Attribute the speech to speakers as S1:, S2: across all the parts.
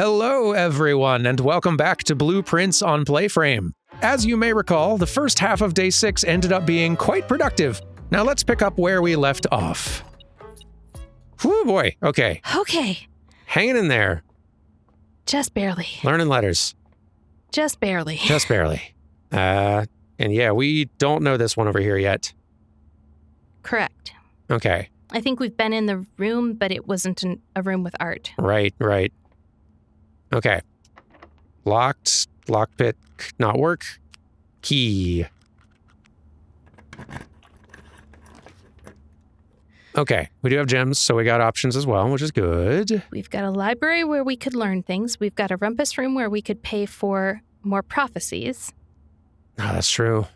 S1: Hello, everyone, and welcome back to Blueprints on PlayFrame. As you may recall, the first half of Day 6 ended up being quite productive. Now let's pick up where we left off. Whew, boy. Okay.
S2: Okay.
S1: Hanging in there.
S2: Just barely.
S1: Learning letters.
S2: Just barely.
S1: Just barely. And yeah, we don't know this one over here yet.
S2: Correct.
S1: Okay.
S2: I think we've been in the room, but it wasn't a room with art.
S1: Right. Okay. Locked. Lockpick. Not work. Key. Okay. We do have gems, so we got options as well, which is good.
S2: We've got a library where we could learn things. We've got a rumpus room where we could pay for more prophecies.
S1: Oh, that's true.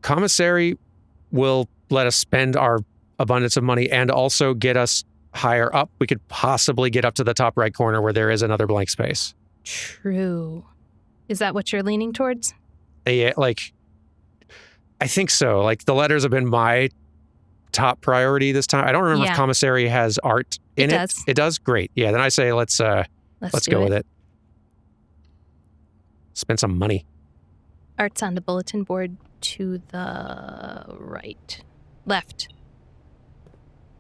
S1: Commissary will let us spend our abundance of money and also get us higher up. We could possibly get up to the top right corner where there is another blank space.
S2: True. Is that what you're leaning towards?
S1: Yeah, I think so. The letters have been my top priority this time. I don't remember if commissary has art in it.
S2: It does.
S1: It does? Great. Yeah, then I say let's go with it. Spend some money.
S2: Art's on the bulletin board to the right. Left.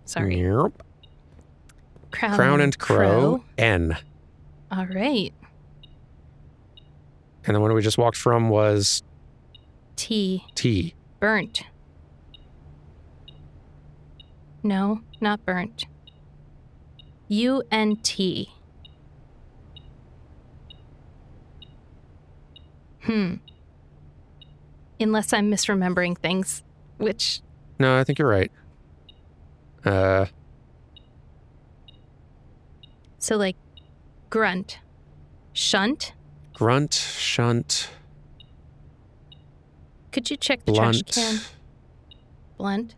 S2: Sorry.
S1: Yep.
S2: Crown and Crow.
S1: N.
S2: All right.
S1: And the one we just walked from was...
S2: T.
S1: T.
S2: Burnt. No, not burnt. U-N-T. Unless I'm misremembering things, which...
S1: No, I think you're right.
S2: So, grunt. Shunt?
S1: Grunt, shunt.
S2: Could you check the
S1: Blunt.
S2: trash can? Blunt?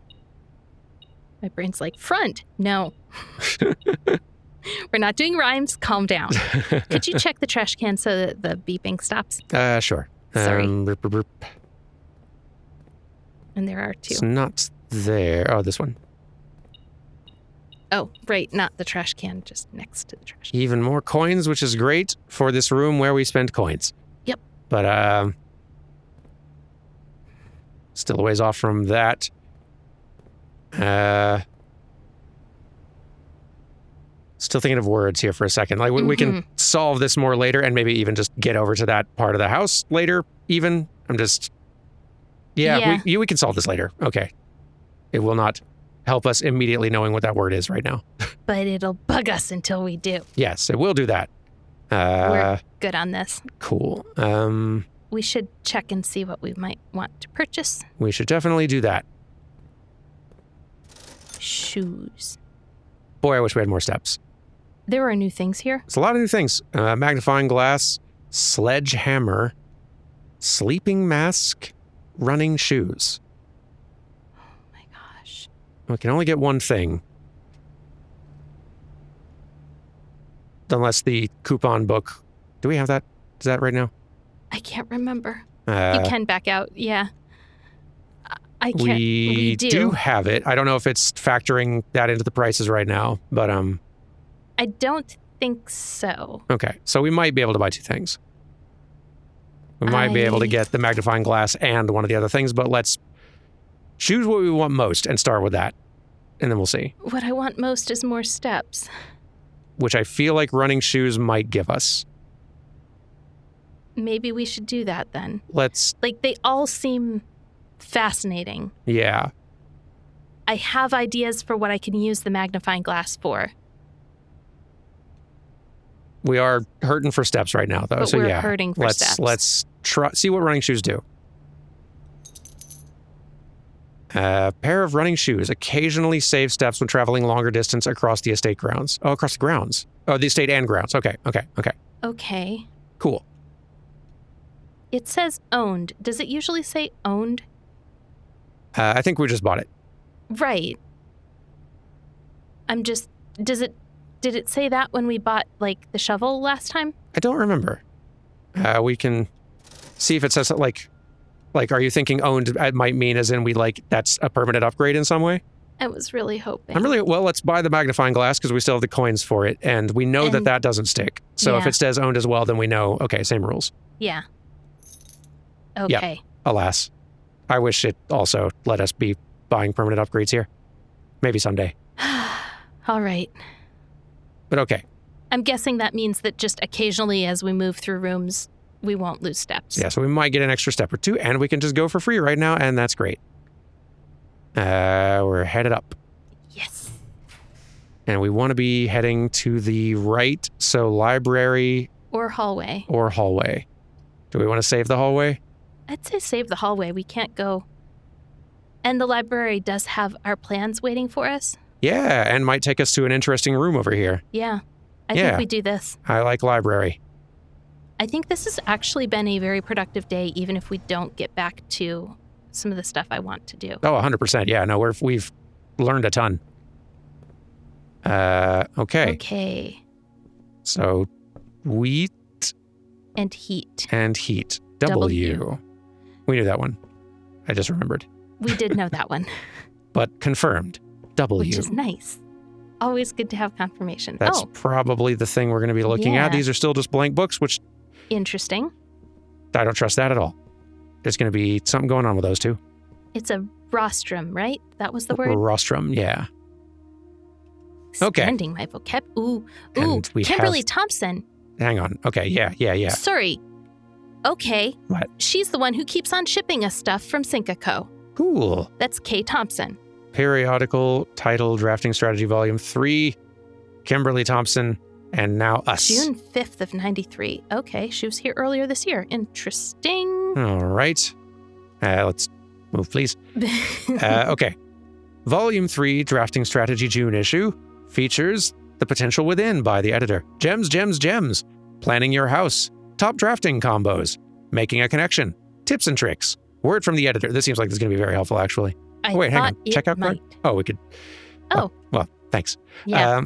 S2: My brain's like, front. No. We're not doing rhymes. Calm down. Could you check the trash can so that the beeping stops?
S1: Sure.
S2: Sorry.
S1: Burp.
S2: And there are two.
S1: It's not there. Oh, this one.
S2: Oh, right. Not the trash can, just next to the trash can.
S1: Even more coins, which is great for this room where we spend coins.
S2: Yep.
S1: But, still a ways off from that. Still thinking of words here for a second. We can solve this more later and maybe even just get over to that part of the house later, even. I'm just... Yeah. We can solve this later. Okay. It will not help us immediately knowing what that word is right now.
S2: But it'll bug us until we do.
S1: Yes, it will do that.
S2: We're good on this.
S1: Cool.
S2: We should check and see what we might want to purchase.
S1: We should definitely do that.
S2: Shoes.
S1: Boy, I wish we had more steps.
S2: There are new things here.
S1: It's a lot of new things. Magnifying glass, sledgehammer, sleeping mask, running shoes.
S2: Oh my gosh.
S1: We can only get one thing. Unless the coupon book... Do we have that? Is that right now?
S2: I can't remember. You can back out, yeah. I can't. We
S1: do have it. I don't know if it's factoring that into the prices right now, but
S2: I don't think so.
S1: Okay, so we might be able to buy two things. We might be able to get the magnifying glass and one of the other things, but let's choose what we want most and start with that, and then we'll see.
S2: What I want most is more steps.
S1: Which I feel like running shoes might give us.
S2: Maybe we should do that then.
S1: Let's...
S2: They all seem fascinating.
S1: Yeah.
S2: I have ideas for what I can use the magnifying glass for.
S1: We are hurting for steps right now, though.
S2: But we're hurting for steps.
S1: Let's see what running shoes do. A pair of running shoes occasionally save steps when traveling longer distance across the estate grounds. Oh, across the grounds. Oh, the estate and grounds. Okay.
S2: Okay.
S1: Cool.
S2: It says owned. Does it usually say owned?
S1: I think we just bought it.
S2: Right. Did it say that when we bought, the shovel last time?
S1: I don't remember. We can see if it says, are you thinking owned might mean as in that's a permanent upgrade in some way?
S2: I was really hoping.
S1: Well, let's buy the magnifying glass because we still have the coins for it. And we know that doesn't stick. So if it says owned as well, then we know, okay, same rules.
S2: Yeah. Okay.
S1: Yep. Alas. I wish it also let us be buying permanent upgrades here. Maybe someday.
S2: All right.
S1: But okay.
S2: I'm guessing that means that just occasionally as we move through rooms, we won't lose steps.
S1: Yeah, so we might get an extra step or two, and we can just go for free right now, and that's great. We're headed up.
S2: Yes.
S1: And we want to be heading to the right, so library.
S2: Or hallway.
S1: Do we want to save the hallway?
S2: I'd say save the hallway. We can't go. And the library does have our plans waiting for us.
S1: Yeah, and might take us to an interesting room over here.
S2: Yeah. I think we do this.
S1: I like library.
S2: I think this has actually been a very productive day, even if we don't get back to some of the stuff I want to do.
S1: Oh, 100%. Yeah, no, we've learned a ton. Okay.
S2: Okay.
S1: So, wheat.
S2: And heat.
S1: W. We knew that one. I just remembered.
S2: We did know that one.
S1: But confirmed. W.
S2: Which is nice. Always good to have confirmation.
S1: That's probably the thing we're going to be looking at. These are still just blank books, which...
S2: Interesting.
S1: I don't trust that at all. There's going to be something going on with those two.
S2: It's a rostrum, right? That was the word?
S1: Rostrum, yeah.
S2: Expanding my vocab. Ooh, Kimberly Thompson.
S1: Hang on. Okay, yeah.
S2: Sorry. Okay.
S1: What?
S2: She's the one who keeps on shipping us stuff from Syncaco.
S1: Cool.
S2: That's Kay Thompson.
S1: Periodical Title Drafting Strategy Volume 3, Kimberly Thompson, and now us.
S2: June 5th of 93. Okay, she was here earlier this year. Interesting.
S1: All right. Let's move, please. Okay. Volume 3, Drafting Strategy June issue, features The Potential Within by the editor. Gems. Planning your house. Top drafting combos. Making a connection. Tips and tricks. Word from the editor. This seems like this is going to be very helpful, actually. Wait, hang on. Checkout card? Oh, we could.
S2: Oh.
S1: Well, thanks.
S2: Yeah.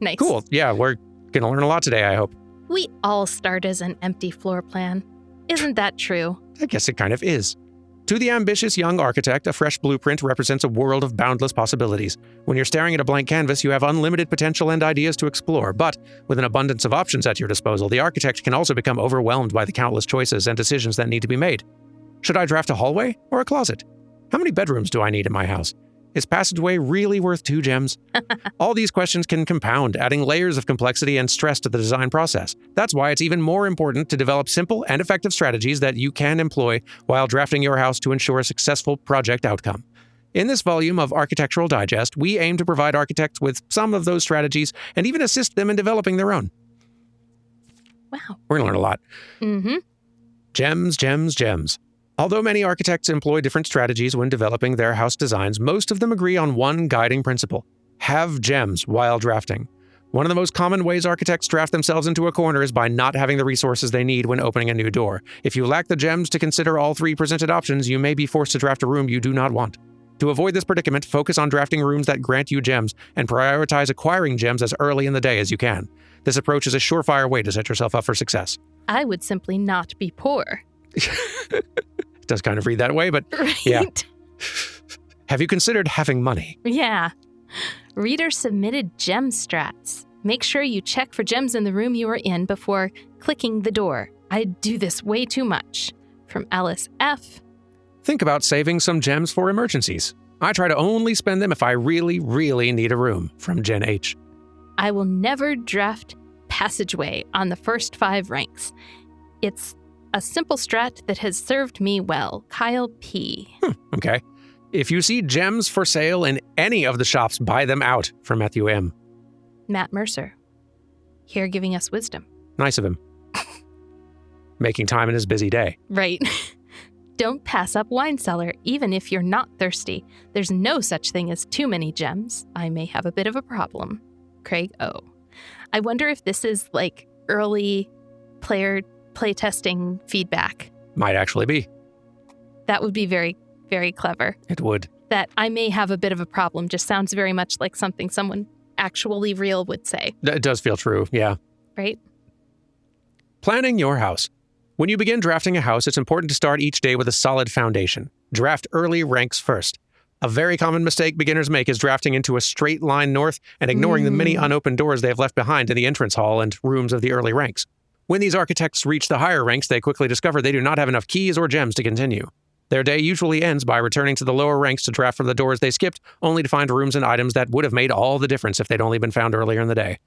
S2: Nice.
S1: Cool. Yeah, we're going to learn a lot today, I hope.
S2: We all start as an empty floor plan. Isn't that true?
S1: I guess it kind of is. To the ambitious young architect, a fresh blueprint represents a world of boundless possibilities. When you're staring at a blank canvas, you have unlimited potential and ideas to explore. But with an abundance of options at your disposal, the architect can also become overwhelmed by the countless choices and decisions that need to be made. Should I draft a hallway or a closet? How many bedrooms do I need in my house? Is passageway really worth 2 gems? All these questions can compound, adding layers of complexity and stress to the design process. That's why it's even more important to develop simple and effective strategies that you can employ while drafting your house to ensure a successful project outcome. In this volume of Architectural Digest, we aim to provide architects with some of those strategies and even assist them in developing their own.
S2: Wow.
S1: We're going to learn a lot.
S2: Mm-hmm.
S1: Gems. Although many architects employ different strategies when developing their house designs, most of them agree on one guiding principle: have gems while drafting. One of the most common ways architects draft themselves into a corner is by not having the resources they need when opening a new door. If you lack the gems to consider all 3 presented options, you may be forced to draft a room you do not want. To avoid this predicament, focus on drafting rooms that grant you gems and prioritize acquiring gems as early in the day as you can. This approach is a surefire way to set yourself up for success.
S2: I would simply not be poor.
S1: It does kind of read that way, but
S2: right?
S1: Yeah. Have you considered having money?
S2: Yeah. Reader submitted gem strats. Make sure you check for gems in the room you are in before clicking the door. I do this way too much. From Alice F.
S1: Think about saving some gems for emergencies. I try to only spend them if I really, really need a room. From Jen H.
S2: I will never draft passageway on the first 5 ranks. It's a simple strat that has served me well. Kyle P.
S1: Okay. If you see gems for sale in any of the shops, buy them out. From Matthew M.
S2: Matt Mercer. Here giving us wisdom.
S1: Nice of him. Making time in his busy day.
S2: Right. Don't pass up wine cellar, even if you're not thirsty. There's no such thing as too many gems. I may have a bit of a problem. Craig O. I wonder if this is like early playtesting feedback.
S1: Might actually be.
S2: That would be very, very clever.
S1: It would.
S2: That I may have a bit of a problem just sounds very much like something someone actually real would say.
S1: It does feel true, yeah.
S2: Right?
S1: Planning your house. When you begin drafting a house, it's important to start each day with a solid foundation. Draft early ranks first. A very common mistake beginners make is drafting into a straight line north and ignoring the many unopened doors they have left behind in the entrance hall and rooms of the early ranks. When these architects reach the higher ranks, they quickly discover they do not have enough keys or gems to continue. Their day usually ends by returning to the lower ranks to draft from the doors they skipped, only to find rooms and items that would have made all the difference if they'd only been found earlier in the day.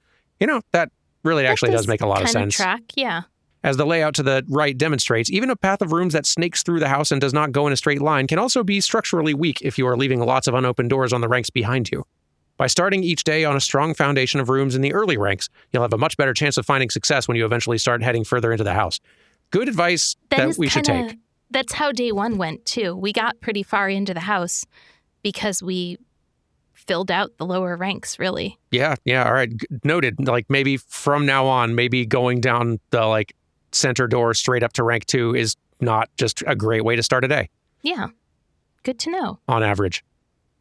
S1: That really actually does make a lot of sense.
S2: Track, yeah.
S1: As the layout to the right demonstrates, even a path of rooms that snakes through the house and does not go in a straight line can also be structurally weak if you are leaving lots of unopened doors on the ranks behind you. By starting each day on a strong foundation of rooms in the early ranks, you'll have a much better chance of finding success when you eventually start heading further into the house. Good advice that we should take.
S2: That's how day one went, too. We got pretty far into the house because we filled out the lower ranks, really.
S1: Yeah, all right. Noted. Maybe from now on, maybe going down the center door straight up to rank 2 is not just a great way to start a day.
S2: Yeah. Good to know.
S1: On average.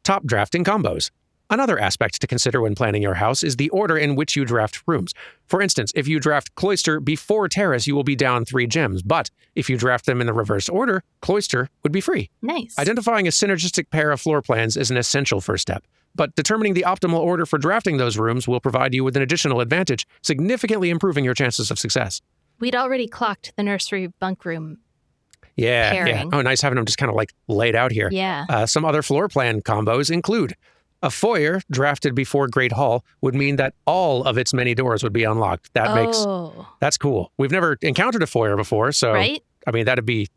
S1: Top drafting combos. Another aspect to consider when planning your house is the order in which you draft rooms. For instance, if you draft cloister before terrace, you will be down 3 gems. But if you draft them in the reverse order, cloister would be free.
S2: Nice.
S1: Identifying a synergistic pair of floor plans is an essential first step. But determining the optimal order for drafting those rooms will provide you with an additional advantage, significantly improving your chances of success.
S2: We'd already clocked the nursery bunk room
S1: pairing. Yeah. Oh, nice having them just kind of laid out here.
S2: Yeah.
S1: Some other floor plan combos include a foyer drafted before Great Hall would mean that all of its many doors would be unlocked. That's cool. We've never encountered a foyer before, so
S2: right?
S1: That'd be,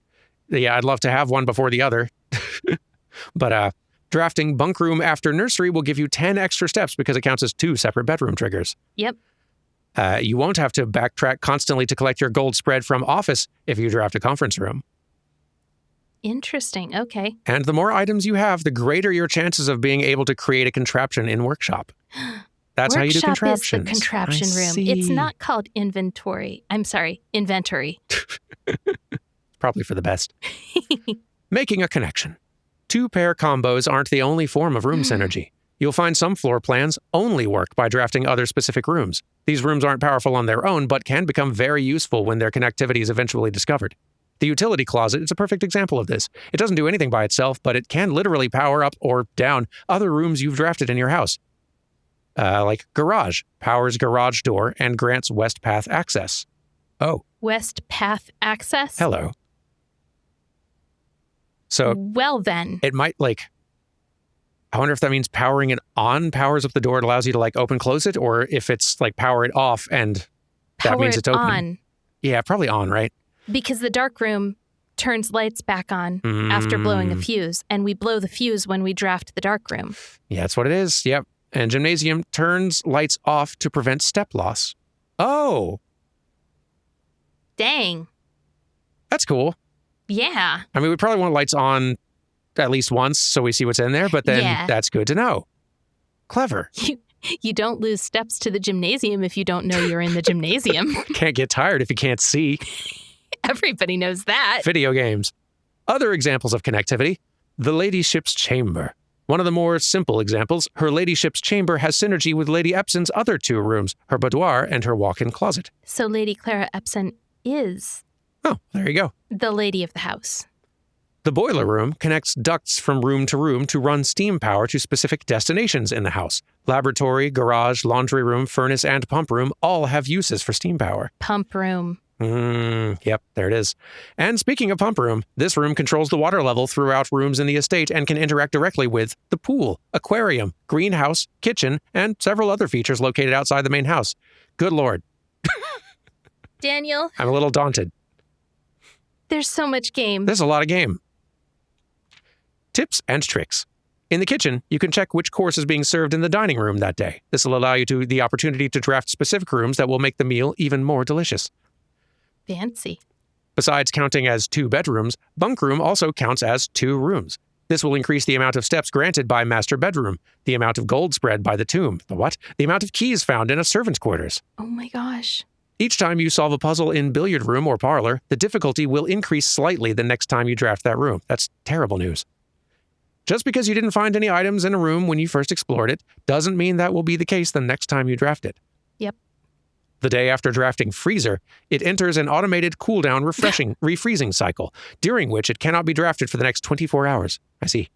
S1: I'd love to have one before the other. But drafting bunk room after nursery will give you 10 extra steps because it counts as 2 separate bedroom triggers.
S2: Yep.
S1: You won't have to backtrack constantly to collect your gold spread from office if you draft a conference room.
S2: Interesting. Okay.
S1: And the more items you have, the greater your chances of being able to create a contraption in workshop. That's how you do contraptions.
S2: Is the contraption room.
S1: See.
S2: It's not called inventory. I'm sorry, inventory.
S1: Probably for the best. Making a connection. 2-pair combos aren't the only form of room synergy. You'll find some floor plans only work by drafting other specific rooms. These rooms aren't powerful on their own, but can become very useful when their connectivity is eventually discovered. The utility closet is a perfect example of this. It doesn't do anything by itself, but it can literally power up or down other rooms you've drafted in your house. Like garage, powers garage door and grants west path access. Oh.
S2: West path access?
S1: Hello. So.
S2: Well then.
S1: It might I wonder if that means powering it on powers up the door. It allows you to open, close it, or if it's power it off and that means it's open.
S2: On.
S1: Yeah, probably on, right?
S2: Because the dark room turns lights back on after blowing a fuse, and we blow the fuse when we draft the dark room.
S1: Yeah, that's what it is. Yep. And gymnasium turns lights off to prevent step loss. Oh.
S2: Dang.
S1: That's cool.
S2: Yeah.
S1: I mean, we probably want lights on at least once so we see what's in there, but then that's good to know. Clever.
S2: You don't lose steps to the gymnasium if you don't know you're in the gymnasium.
S1: Can't get tired if you can't see.
S2: Everybody knows that.
S1: Video games. Other examples of connectivity. The ladyship's chamber. One of the more simple examples, her ladyship's chamber has synergy with Lady Epson's other 2 rooms, her boudoir and her walk-in closet.
S2: So Lady Clara Epson is...
S1: Oh, there you go.
S2: The lady of the house.
S1: The boiler room connects ducts from room to run steam power to specific destinations in the house. Laboratory, garage, laundry room, furnace, and pump room all have uses for steam power.
S2: Pump room.
S1: Yep, there it is. And speaking of pump room, this room controls the water level throughout rooms in the estate and can interact directly with the pool, aquarium, greenhouse, kitchen, and several other features located outside the main house. Good Lord.
S2: Daniel.
S1: I'm a little daunted.
S2: There's so much game.
S1: There's a lot of game. Tips and tricks. In the kitchen, you can check which course is being served in the dining room that day. This will allow you the opportunity to draft specific rooms that will make the meal even more delicious.
S2: Fancy.
S1: Besides counting as 2 bedrooms, bunk room also counts as 2 rooms. This will increase the amount of steps granted by master bedroom, the amount of gold spread by the tomb, the amount of keys found in a servant's quarters.
S2: Oh my gosh.
S1: Each time you solve a puzzle in billiard room or parlor, the difficulty will increase slightly the next time you draft that room. That's terrible news. Just because you didn't find any items in a room when you first explored it, doesn't mean that will be the case the next time you draft it.
S2: Yep.
S1: The day after drafting freezer, it enters an automated cooldown refreezing cycle, during which it cannot be drafted for the next 24 hours. I see.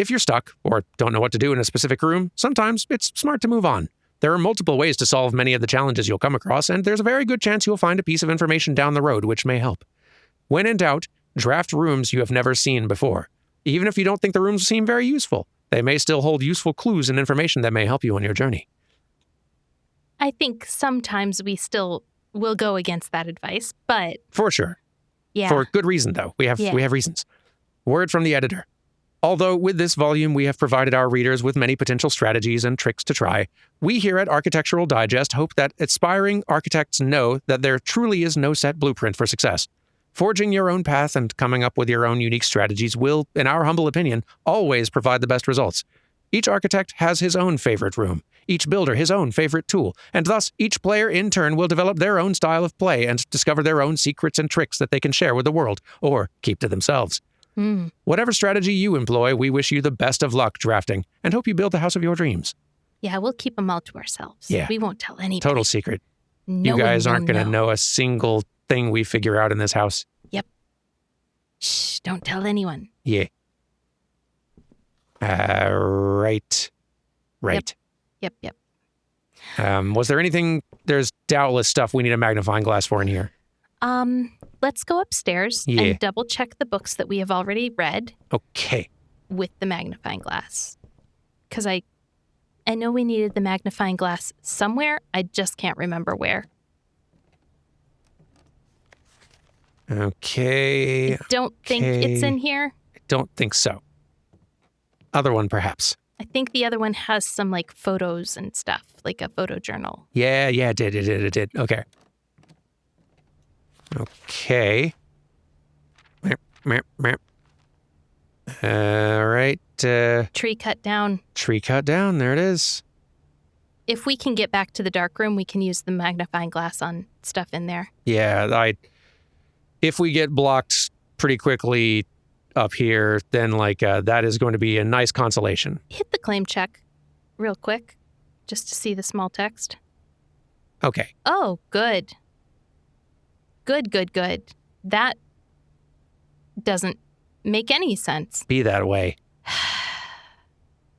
S1: If you're stuck or don't know what to do in a specific room, sometimes it's smart to move on. There are multiple ways to solve many of the challenges you'll come across, and there's a very good chance you'll find a piece of information down the road which may help. When in doubt, draft rooms you have never seen before. Even if you don't think the rooms seem very useful, they may still hold useful clues and information that may help you on your journey.
S2: I think sometimes we still will go against that advice, but...
S1: For sure.
S2: Yeah.
S1: For good reason, though. We have reasons. Word from the editor. Although with this volume we have provided our readers with many potential strategies and tricks to try, we here at Architectural Digest hope that aspiring architects know that there truly is no set blueprint for success. Forging your own path and coming up with your own unique strategies will, in our humble opinion, always provide the best results. Each architect has his own favorite room, each builder his own favorite tool, and thus each player in turn will develop their own style of play and discover their own secrets and tricks that they can share with the world, or keep to themselves. Whatever strategy you employ, we wish you the best of luck drafting, and hope you build the house of your dreams.
S2: Yeah, we'll keep them all to ourselves.
S1: Yeah.
S2: We won't tell anybody.
S1: Total secret.
S2: No
S1: you guys
S2: one
S1: aren't
S2: will
S1: going to know a single thing we figure out in this house.
S2: Yep. Shh, don't tell anyone.
S1: Yeah. Right.
S2: Yep.
S1: Was there anything, there's doubtless stuff we need a magnifying glass for in here.
S2: Let's go upstairs and double check the books that we have already read.
S1: Okay.
S2: With the magnifying glass. Because I know we needed the magnifying glass somewhere. I just can't remember where.
S1: Okay.
S2: I don't think it's in here.
S1: I don't think so. Other one, perhaps.
S2: I think the other one has some, like, photos and stuff, like a photo journal.
S1: Yeah, it did. Okay. All right.
S2: Tree cut down.
S1: There it is.
S2: If we can get back to the dark room, we can use the magnifying glass on stuff in there.
S1: Yeah, if we get blocked pretty quickly up here, then that is going to be a nice consolation.
S2: Hit the claim check real quick, just to see the small text.
S1: Okay.
S2: Oh, good. Good. That doesn't make any sense.
S1: Be that way.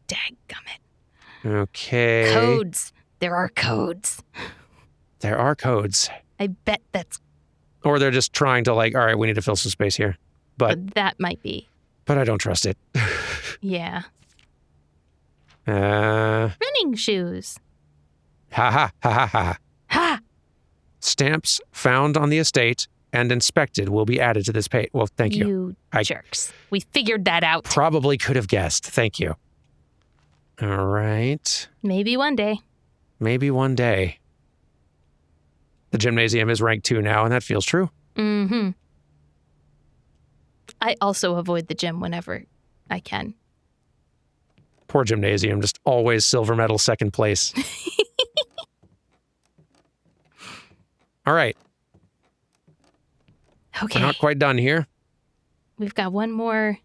S2: Dadgummit.
S1: Okay.
S2: Codes. There are codes. I bet that's...
S1: Or they're just trying to all right, we need to fill some space here. But
S2: that might be.
S1: But I don't trust it.
S2: Yeah.
S1: Running
S2: shoes.
S1: Ha.
S2: Ha!
S1: Stamps found on the estate and inspected will be added to this page. Well, thank you.
S2: You jerks. We figured that out.
S1: Probably could have guessed. Thank you. All right.
S2: Maybe one day.
S1: The gymnasium is ranked 2 now, and that feels true.
S2: Mm-hmm. I also avoid the gym whenever I can.
S1: Poor gymnasium, just always silver medal, second place. All right.
S2: Okay.
S1: We're not quite done here.
S2: We've got one more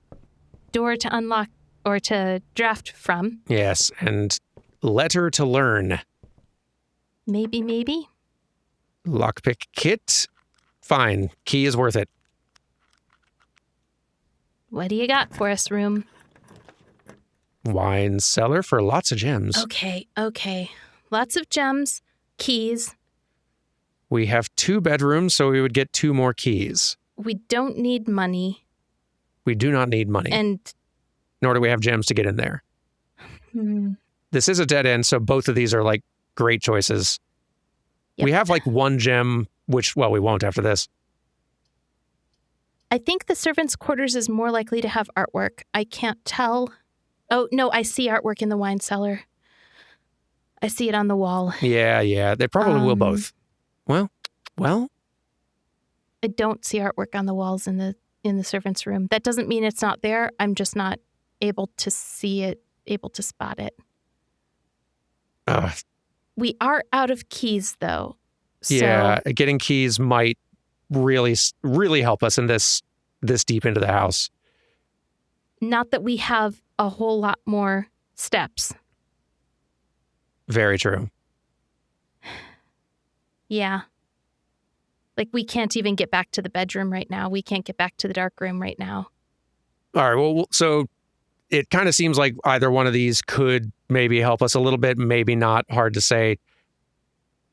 S2: door to unlock or to draft from.
S1: Yes, and letter to learn.
S2: Maybe.
S1: Lockpick kit. Fine. Key is worth it.
S2: What do you got for us, room?
S1: Wine cellar for lots of gems.
S2: Okay. Lots of gems, keys.
S1: We have 2 bedrooms, so we would get 2 more keys.
S2: We don't need money.
S1: We do not need money.
S2: And
S1: nor do we have gems to get in there. This is a dead end, so both of these are great choices. Yep. We have 1 gem, which, well, we won't after this.
S2: I think the servants' quarters is more likely to have artwork. I can't tell. Oh, no, I see artwork in the wine cellar. I see it on the wall.
S1: Yeah. They probably will both. Well.
S2: I don't see artwork on the walls in the servants' room. That doesn't mean it's not there. I'm just not able to see it, able to spot it. We are out of keys, though. So.
S1: Yeah, getting keys might really, really help us in this deep into the house.
S2: Not that we have a whole lot more steps.
S1: Very true.
S2: Yeah. We can't even get back to the bedroom right now. We can't get back to the dark room right now.
S1: All right, well, so it kind of seems like either one of these could maybe help us a little bit, maybe not. Hard to say.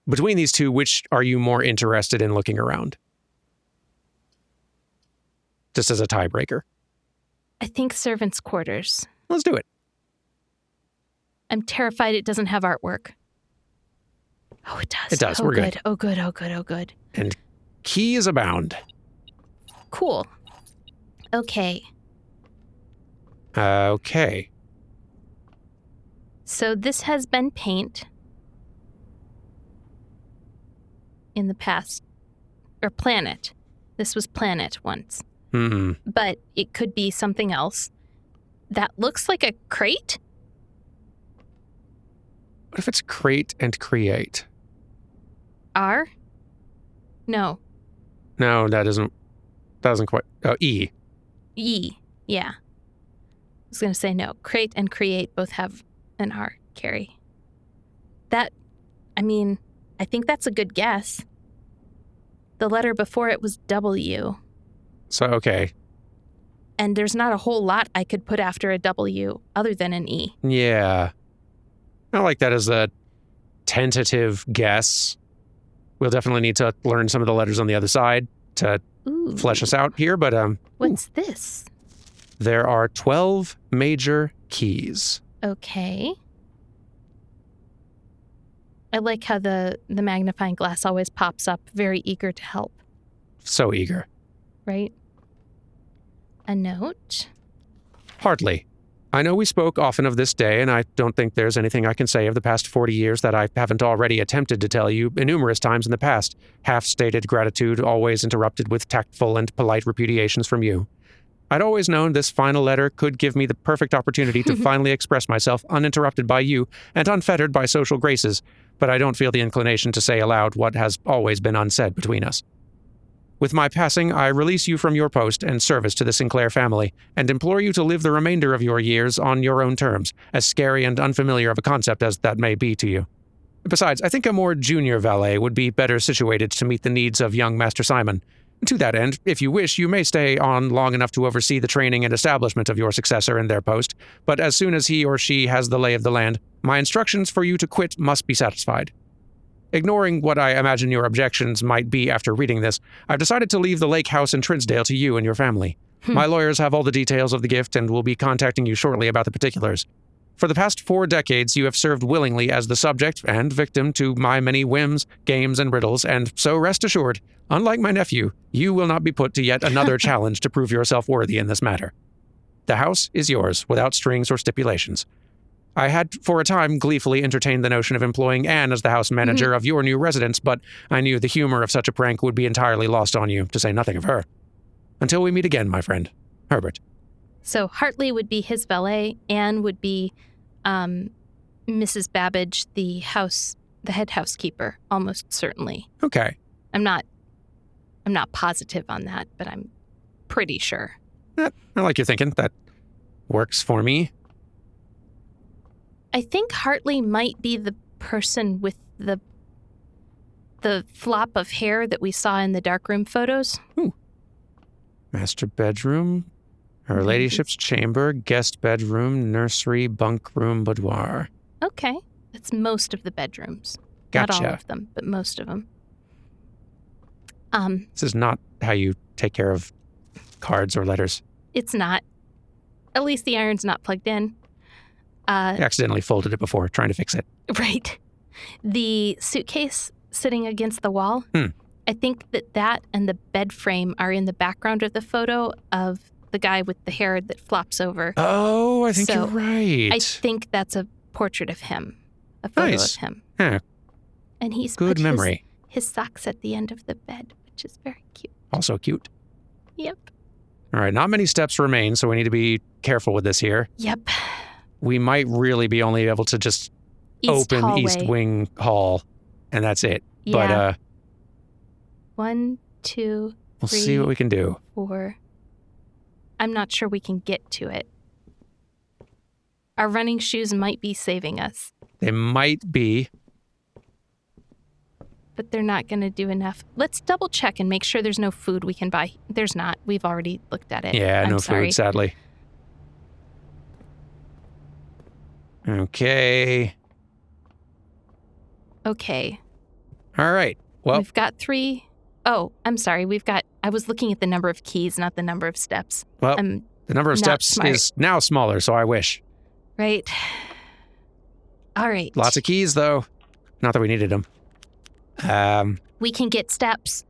S1: Between these two, which are you more interested in looking around? Just as a tiebreaker.
S2: I think servants' quarters.
S1: Let's do it.
S2: I'm terrified it doesn't have artwork. Oh, it does.
S1: It does.
S2: Oh,
S1: We're
S2: good.
S1: good.
S2: Oh, good. Oh, good. Oh, good.
S1: And keys abound.
S2: Cool. Okay.
S1: Okay.
S2: So this has been paint in the past. Or planet. This was planet once. But it could be something else. That looks like a crate?
S1: What if it's crate and create?
S2: R? No.
S1: No, that doesn't quite. Oh, E.
S2: E. Yeah. I was going to say no. Crate and create both have an R, Carrie. I think that's a good guess. The letter before it was W.
S1: So, okay.
S2: And there's not a whole lot I could put after a W other than an E.
S1: Yeah. I like that as a tentative guess. We'll definitely need to learn some of the letters on the other side to flesh us out here, but
S2: what's this?
S1: There are 12 major keys.
S2: Okay. I like how the magnifying glass always pops up, very eager to help.
S1: So eager.
S2: Right? A note?
S1: Hardly. I know we spoke often of this day, and I don't think there's anything I can say of the past 40 years that I haven't already attempted to tell you numerous times in the past. Half-stated gratitude, always interrupted with tactful and polite repudiations from you. I'd always known this final letter could give me the perfect opportunity to finally express myself uninterrupted by you and unfettered by social graces, but I don't feel the inclination to say aloud what has always been unsaid between us. With my passing, I release you from your post and service to the Sinclair family, and implore you to live the remainder of your years on your own terms, as scary and unfamiliar of a concept as that may be to you. Besides, I think a more junior valet would be better situated to meet the needs of young Master Simon. To that end, if you wish, you may stay on long enough to oversee the training and establishment of your successor in their post, but as soon as he or she has the lay of the land, my instructions for you to quit must be satisfied. Ignoring what I imagine your objections might be after reading this, I've decided to leave the lake house in Trinsdale to you and your family. My lawyers have all the details of the gift and will be contacting you shortly about the particulars. For the past 4 decades, you have served willingly as the subject and victim to my many whims, games, and riddles, and so rest assured, unlike my nephew, you will not be put to yet another challenge to prove yourself worthy in this matter. The house is yours, without strings or stipulations. I had, for a time, gleefully entertained the notion of employing Anne as the house manager of your new residence, but I knew the humor of such a prank would be entirely lost on you, to say nothing of her. Until we meet again, my friend. Herbert.
S2: So Hartley would be his valet. Anne would be Mrs. Babbage, the head housekeeper, almost certainly.
S1: Okay.
S2: I'm not positive on that, but I'm pretty sure.
S1: I like your thinking. That works for me.
S2: I think Hartley might be the person with the flop of hair that we saw in the darkroom photos.
S1: Ooh. Master bedroom, Her Ladyship's chamber, guest bedroom, nursery, bunk room, boudoir.
S2: Okay. That's most of the bedrooms.
S1: Gotcha.
S2: Not all of them, but most of them.
S1: This is not how you take care of cards or letters.
S2: It's not. At least the iron's not plugged in.
S1: I accidentally folded it before, trying to fix it.
S2: Right. The suitcase sitting against the wall, I think that and the bed frame are in the background of the photo of the guy with the hair that flops over.
S1: Oh, I think you're right.
S2: I think that's a portrait of him, a photo of him.
S1: Yeah.
S2: And he's
S1: Good
S2: put
S1: memory.
S2: His socks at the end of the bed, which is very cute.
S1: Also cute.
S2: Yep.
S1: All right, not many steps remain, so we need to be careful with this here.
S2: Yep.
S1: We might really be only able to just open East Wing Hall, and that's it.
S2: Yeah.
S1: But
S2: 1, 2, 3,
S1: we'll see what we can do.
S2: 4. I'm not sure we can get to it. Our running shoes might be saving us.
S1: They might be.
S2: But they're not going to do enough. Let's double check and make sure there's no food we can buy. There's not. We've already looked at it.
S1: Yeah,
S2: I'm
S1: no
S2: sorry.
S1: food, sadly. Okay.
S2: Okay.
S1: All right. Well,
S2: we've got 3. Oh, I'm sorry. I was looking at the number of keys, not the number of steps.
S1: Well, the number of steps
S2: smart.
S1: is now smaller, so I wish.
S2: Right. All right.
S1: Lots of keys, though. Not that we needed them.
S2: We can get steps.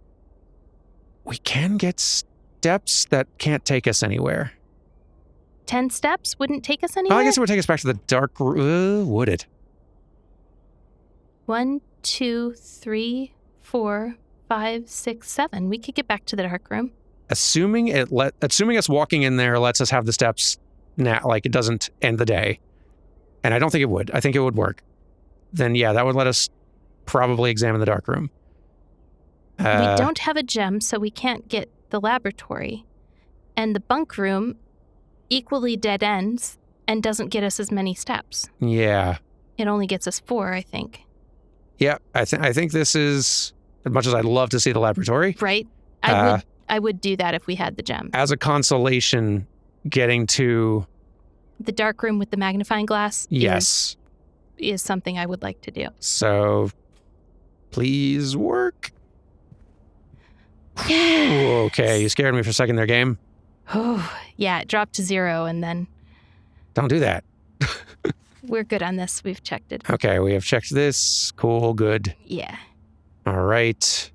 S1: We can get steps that can't take us anywhere.
S2: 10 steps wouldn't take us anywhere?
S1: Oh, I guess it would take us back to the dark room. Would it?
S2: 1, 2, 3, 4, 5, 6, 7. We could get back to the dark room.
S1: Assuming us walking in there lets us have the steps now, like it doesn't end the day. And I don't think it would. I think it would work. Then yeah, that would let us probably examine the dark room.
S2: We don't have a gem, so we can't get the laboratory. And the bunk room equally dead ends and doesn't get us as many steps.
S1: Yeah.
S2: It only gets us 4, I think.
S1: Yeah, I think this is, as much as I'd love to see the laboratory.
S2: Right? I would do that if we had the gem.
S1: As a consolation, getting to
S2: the dark room with the magnifying glass
S1: yes.
S2: is something I would like to do.
S1: So, please work. Ooh, okay, you scared me for a second there, game.
S2: Oh, yeah, it dropped to 0 and then...
S1: Don't do that.
S2: We're good on this. We've checked it.
S1: Okay, we have checked this. Cool, good.
S2: Yeah.
S1: All right.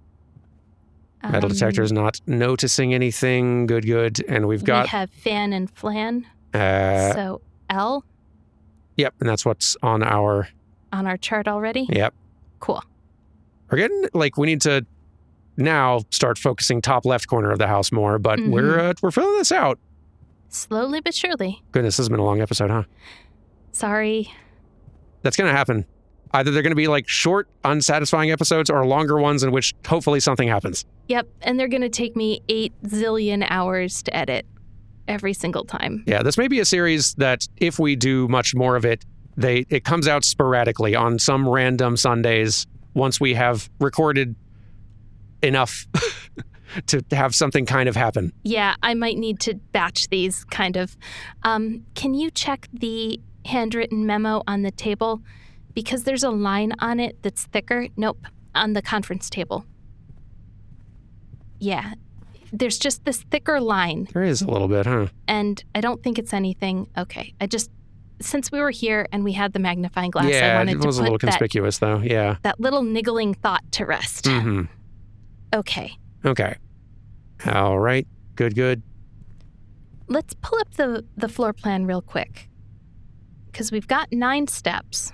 S1: Metal detector's not noticing anything. Good. And we
S2: have fan and flan. So L?
S1: Yep, and that's what's on our
S2: chart already?
S1: Yep.
S2: Cool.
S1: We're getting, we need to now start focusing top left corner of the house more, but we're filling this out.
S2: Slowly but surely.
S1: Goodness, this has been a long episode, huh?
S2: Sorry.
S1: That's going to happen. Either they're going to be short, unsatisfying episodes or longer ones in which hopefully something happens.
S2: Yep, and they're going to take me 8 zillion hours to edit every single time.
S1: Yeah, this may be a series that if we do much more of it, it comes out sporadically on some random Sundays once we have recorded enough to have something kind of happen.
S2: Yeah, I might need to batch these kind of. Can you check the handwritten memo on the table? Because there's a line on it that's thicker. Nope, on the conference table. Yeah, there's just this thicker line.
S1: There is a little bit, huh?
S2: And I don't think it's anything. Okay, since we were here and we had the magnifying glass, I wanted to put
S1: it was a little conspicuous, though, yeah.
S2: That little niggling thought to rest.
S1: Mm-hmm.
S2: Okay.
S1: All right, good.
S2: Let's pull up the floor plan real quick. Because we've got 9 steps.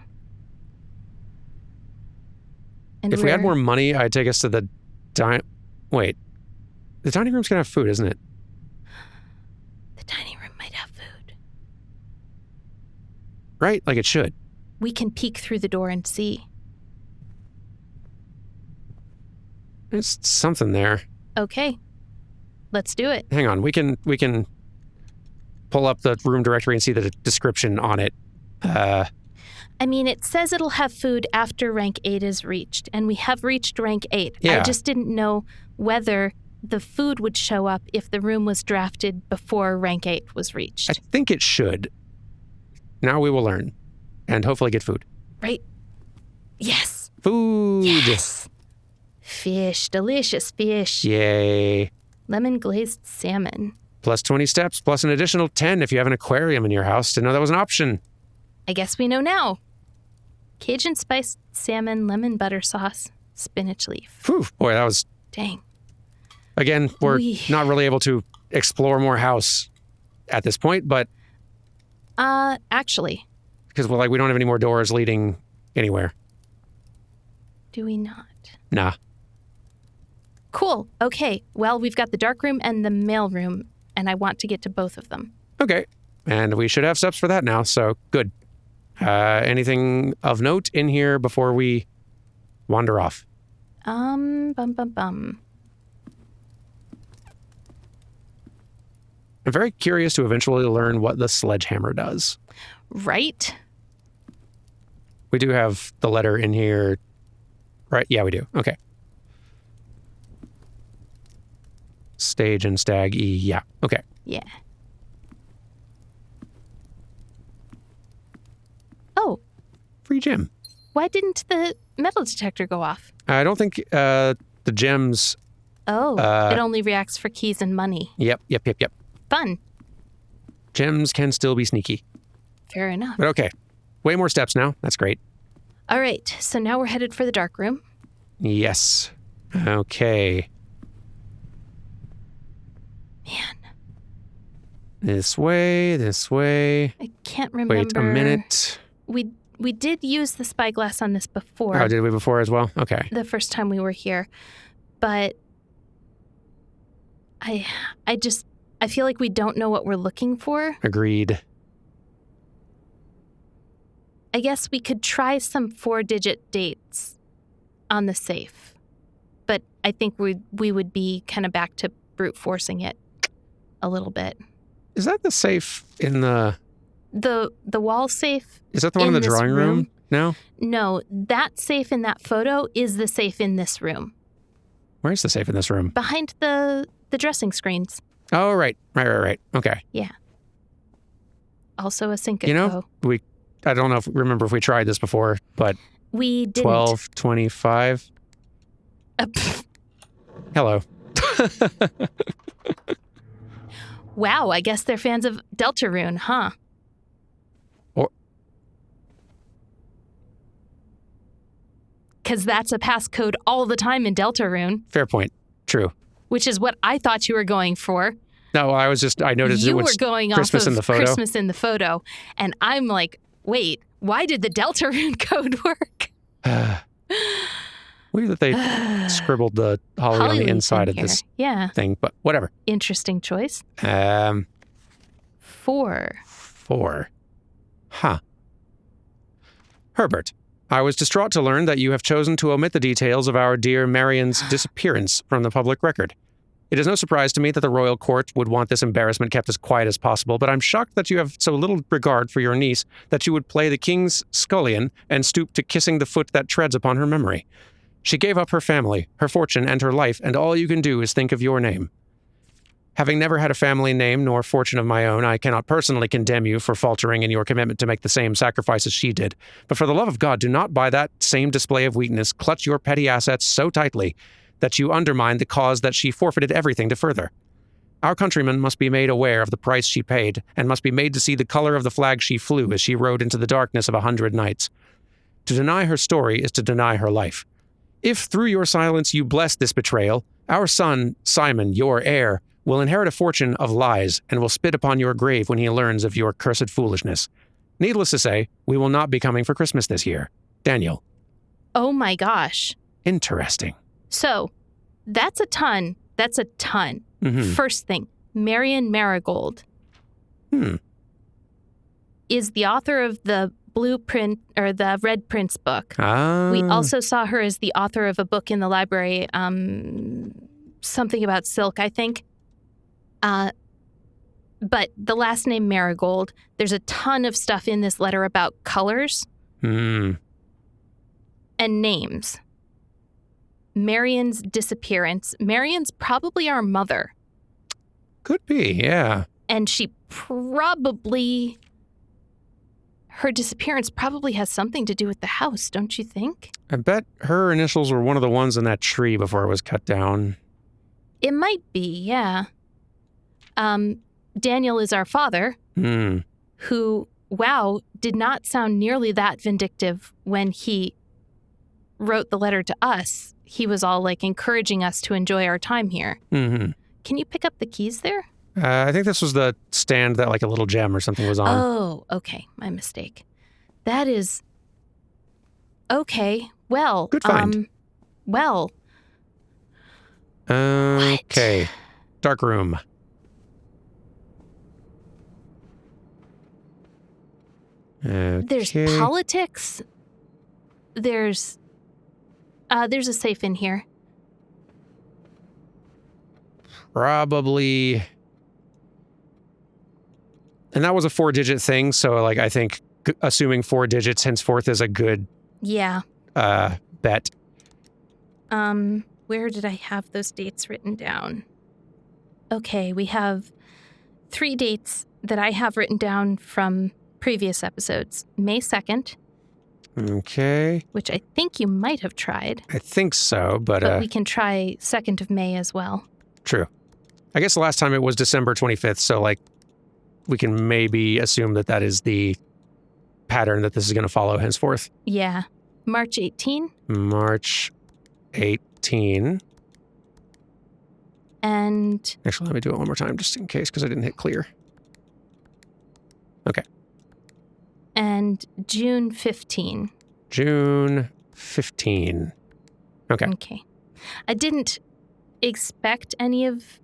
S2: And
S1: if we had more money, I'd take us to the Wait. The dining room's going to have food, isn't it?
S2: The dining room might have food.
S1: Right? Like it should.
S2: We can peek through the door and see.
S1: There's something there.
S2: Okay. Let's do it.
S1: Hang on. We can pull up the room directory and see the description on it.
S2: It says it'll have food after rank 8 is reached, and we have reached rank 8.
S1: Yeah.
S2: I just didn't know whether the food would show up if the room was drafted before rank 8 was reached.
S1: I think it should. Now we will learn. And hopefully get food.
S2: Right? Yes.
S1: Food.
S2: Yes. Fish. Delicious fish.
S1: Yay.
S2: Lemon glazed salmon.
S1: Plus 20 steps, plus an additional 10 if you have an aquarium in your house. Didn't know that was an option.
S2: I guess we know now. Cajun spiced salmon, lemon butter sauce, spinach leaf.
S1: Whew. Boy, that was...
S2: Dang.
S1: Again, we're not really able to explore more house at this point, but...
S2: Actually.
S1: Because we don't have any more doors leading anywhere.
S2: Do we not?
S1: Nah.
S2: Cool. Okay. Well, we've got the dark room and the mail room, and I want to get to both of them.
S1: Okay. And we should have steps for that now, so good. Anything of note in here before we wander off?
S2: Bum.
S1: I'm very curious to eventually learn what the sledgehammer does.
S2: Right?
S1: We do have the letter in here, right? Yeah, we do. Okay. Stage and stag E. Yeah. Okay.
S2: Yeah.
S1: Free gem.
S2: Why didn't the metal detector go off?
S1: I don't think the gems...
S2: Oh, it only reacts for keys and money.
S1: Yep.
S2: Fun.
S1: Gems can still be sneaky.
S2: Fair enough.
S1: But okay. Way more steps now. That's great.
S2: All right, so now we're headed for the dark room.
S1: Yes. Okay.
S2: Man.
S1: This way.
S2: I can't remember.
S1: Wait a minute.
S2: We did use the spyglass on this before.
S1: Oh, did we before as well? Okay.
S2: The first time we were here. But I feel like we don't know what we're looking for.
S1: Agreed.
S2: I guess we could try some 4-digit dates on the safe. But I think we would be kind of back to brute forcing it a little bit.
S1: Is that the safe in the
S2: wall safe?
S1: Is that the one in the drawing room? No?
S2: No, that safe in that photo is the safe in this room.
S1: Where's the safe in this room?
S2: Behind the dressing screens.
S1: Oh, right. Okay.
S2: Yeah. Also a sink.
S1: I don't know remember if we tried this before, but
S2: we didn't.
S1: 12, 25. Hello.
S2: Wow, I guess they're fans of Deltarune, huh? Because that's a passcode all the time in Deltarune.
S1: Fair point. True.
S2: Which is what I thought you were going for.
S1: No, I noticed it was
S2: Christmas
S1: in the photo.
S2: Christmas in the photo. And I'm like, wait, why did the Deltarune code work?
S1: Weird that they scribbled the Holly on the inside of this thing, but whatever.
S2: Interesting choice. 4. Huh.
S1: Herbert, I was distraught to learn that you have chosen to omit the details of our dear Marion's disappearance from the public record. It is no surprise to me that the royal court would want this embarrassment kept as quiet as possible, but I'm shocked that you have so little regard for your niece that you would play the king's scullion and stoop to kissing the foot that treads upon her memory. She gave up her family, her fortune, and her life, and all you can do is think of your name. Having never had a family name nor fortune of my own, I cannot personally condemn you for faltering in your commitment to make the same sacrifices she did. But for the love of God, do not, by that same display of weakness, clutch your petty assets so tightly that you undermine the cause that she forfeited everything to further. Our countrymen must be made aware of the price she paid, and must be made to see the color of the flag she flew as she rode into the darkness of 100 nights. To deny her story is to deny her life. If through your silence you bless this betrayal, our son, Simon, your heir, will inherit a fortune of lies and will spit upon your grave when he learns of your cursed foolishness. Needless to say, we will not be coming for Christmas this year. Daniel.
S2: Oh my gosh.
S1: Interesting.
S2: So, that's a ton. Mm-hmm. First thing, Marion Marigold is the author of the Blueprint or the Red Prince book. We also saw her as the author of a book in the library, something about silk, I think. But the last name Marigold, there's a ton of stuff in this letter about colors and names. Marion's disappearance. Marion's probably our mother.
S1: Could be, yeah.
S2: And her disappearance probably has something to do with the house, don't you think?
S1: I bet her initials were one of the ones in that tree before it was cut down.
S2: It might be, yeah. Daniel is our father, who, did not sound nearly that vindictive when he wrote the letter to us. He was all encouraging us to enjoy our time here. Mm-hmm. Can you pick up the keys there?
S1: I think this was the stand that a little gem or something was on.
S2: Oh, okay. My mistake. That is... Okay. Well...
S1: Good find. Okay.
S2: What?
S1: Dark room. Okay.
S2: There's politics. There's a safe in here.
S1: Probably. And that was a 4-digit thing, so I think assuming 4 digits henceforth is a good bet.
S2: Where did I have those dates written down? Okay, we have 3 dates that I have written down from previous episodes. May 2nd.
S1: Okay.
S2: Which I think you might have tried.
S1: I think so, but
S2: we can try 2nd of May as well.
S1: True. I guess the last time it was December 25th, so like we can maybe assume that is the pattern that this is going to follow henceforth.
S2: Yeah. March 18.
S1: March 18.
S2: And...
S1: Actually, let me do it one more time just in case because I didn't hit clear. Okay.
S2: And June 15.
S1: June 15. Okay.
S2: Okay. I didn't expect any of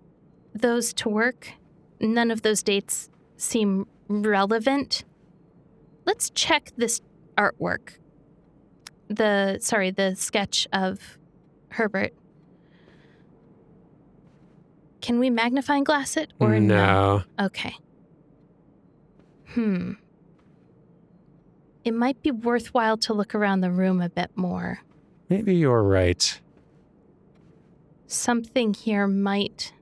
S2: those to work. None of those dates seem relevant. Let's check this artwork. The sketch of Herbert. Can we magnifying glass it or no? Okay. It might be worthwhile to look around the room a bit more.
S1: Maybe you're right.
S2: Something here might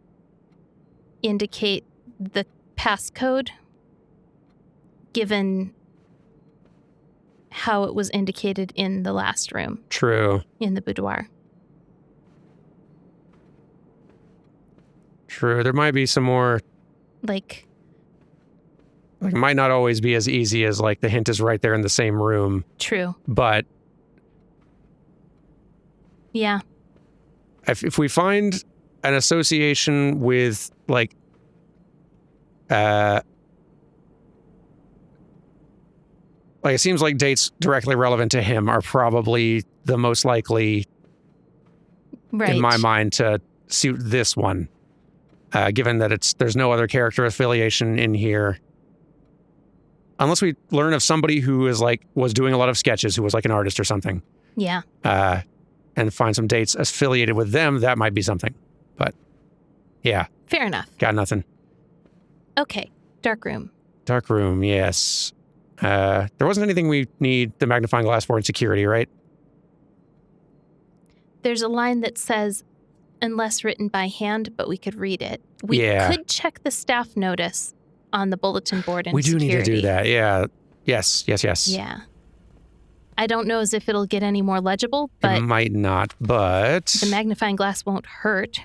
S2: indicate the passcode, given how it was indicated in the last room.
S1: True.
S2: In the boudoir.
S1: True. There might be some more...
S2: Like,
S1: it might not always be as easy as, like, the hint is right there in the same room.
S2: True.
S1: But...
S2: Yeah.
S1: If we find an association with, like... Like, it seems like dates directly relevant to him are probably the most likely,
S2: right,
S1: in my mind, to suit this one. Given that there's no other character affiliation in here. Unless we learn of somebody who was doing a lot of sketches, who was like an artist or something.
S2: Yeah.
S1: And find some dates affiliated with them, that might be something. But, yeah.
S2: Fair enough.
S1: Got nothing.
S2: Okay. Dark room.
S1: Dark room, yes. There wasn't anything we need the magnifying glass for in security, right?
S2: There's a line that says, unless written by hand, but we could read it. We could check the staff notice on the bulletin board in security.
S1: We do need to do that, yeah. Yes.
S2: Yeah. I don't know as if it'll get any more legible, but...
S1: It might not, but...
S2: The magnifying glass won't hurt.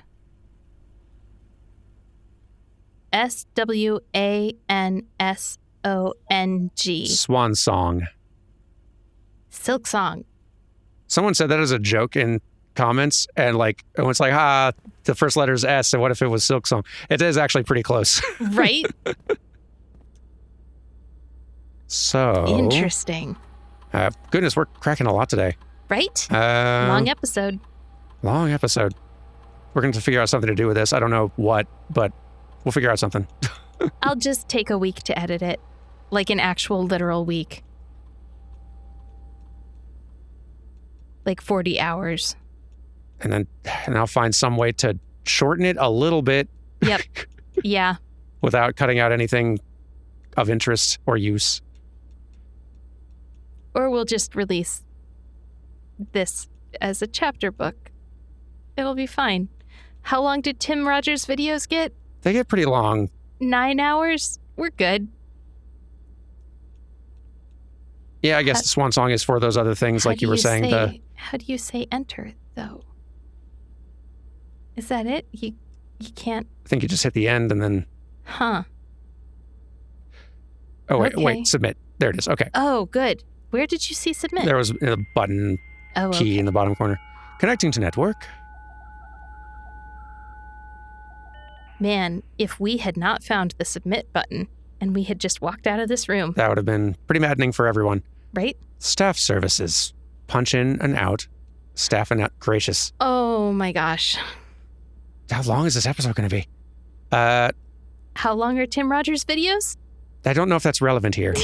S2: SWANSONG.
S1: Swan song.
S2: Silk song.
S1: Someone said that as a joke in comments, and it's like, the first letter is S, and what if it was silk song? It is actually pretty close.
S2: Right?
S1: So...
S2: Interesting.
S1: Goodness, we're cracking a lot today.
S2: Right? Long episode.
S1: Long episode. We're going to figure out something to do with this. I don't know what, but we'll figure out something.
S2: I'll just take a week to edit it. Like an actual literal week. Like 40 hours.
S1: And I'll find some way to shorten it a little bit.
S2: Yep. Yeah.
S1: Without cutting out anything of interest or use.
S2: Or we'll just release this as a chapter book. It'll be fine. How long did Tim Rogers' videos get?
S1: They get pretty long.
S2: 9 hours? We're good.
S1: Yeah, I guess the swan song is for those other things like you were saying.
S2: How do you say enter, though? Is that it? You can't...
S1: I think you just hit the end and then...
S2: Huh.
S1: Oh, wait, submit. There it is. Okay.
S2: Oh, good. Where did you see submit?
S1: There was a button key in the bottom corner. Connecting to network.
S2: Man, if we had not found the submit button and we had just walked out of this room.
S1: That would have been pretty maddening for everyone.
S2: Right?
S1: Staff services. Punch in and out. Staff and out. Gracious.
S2: Oh my gosh.
S1: How long is this episode going to be?
S2: How long are Tim Rogers' videos?
S1: I don't know if that's relevant here.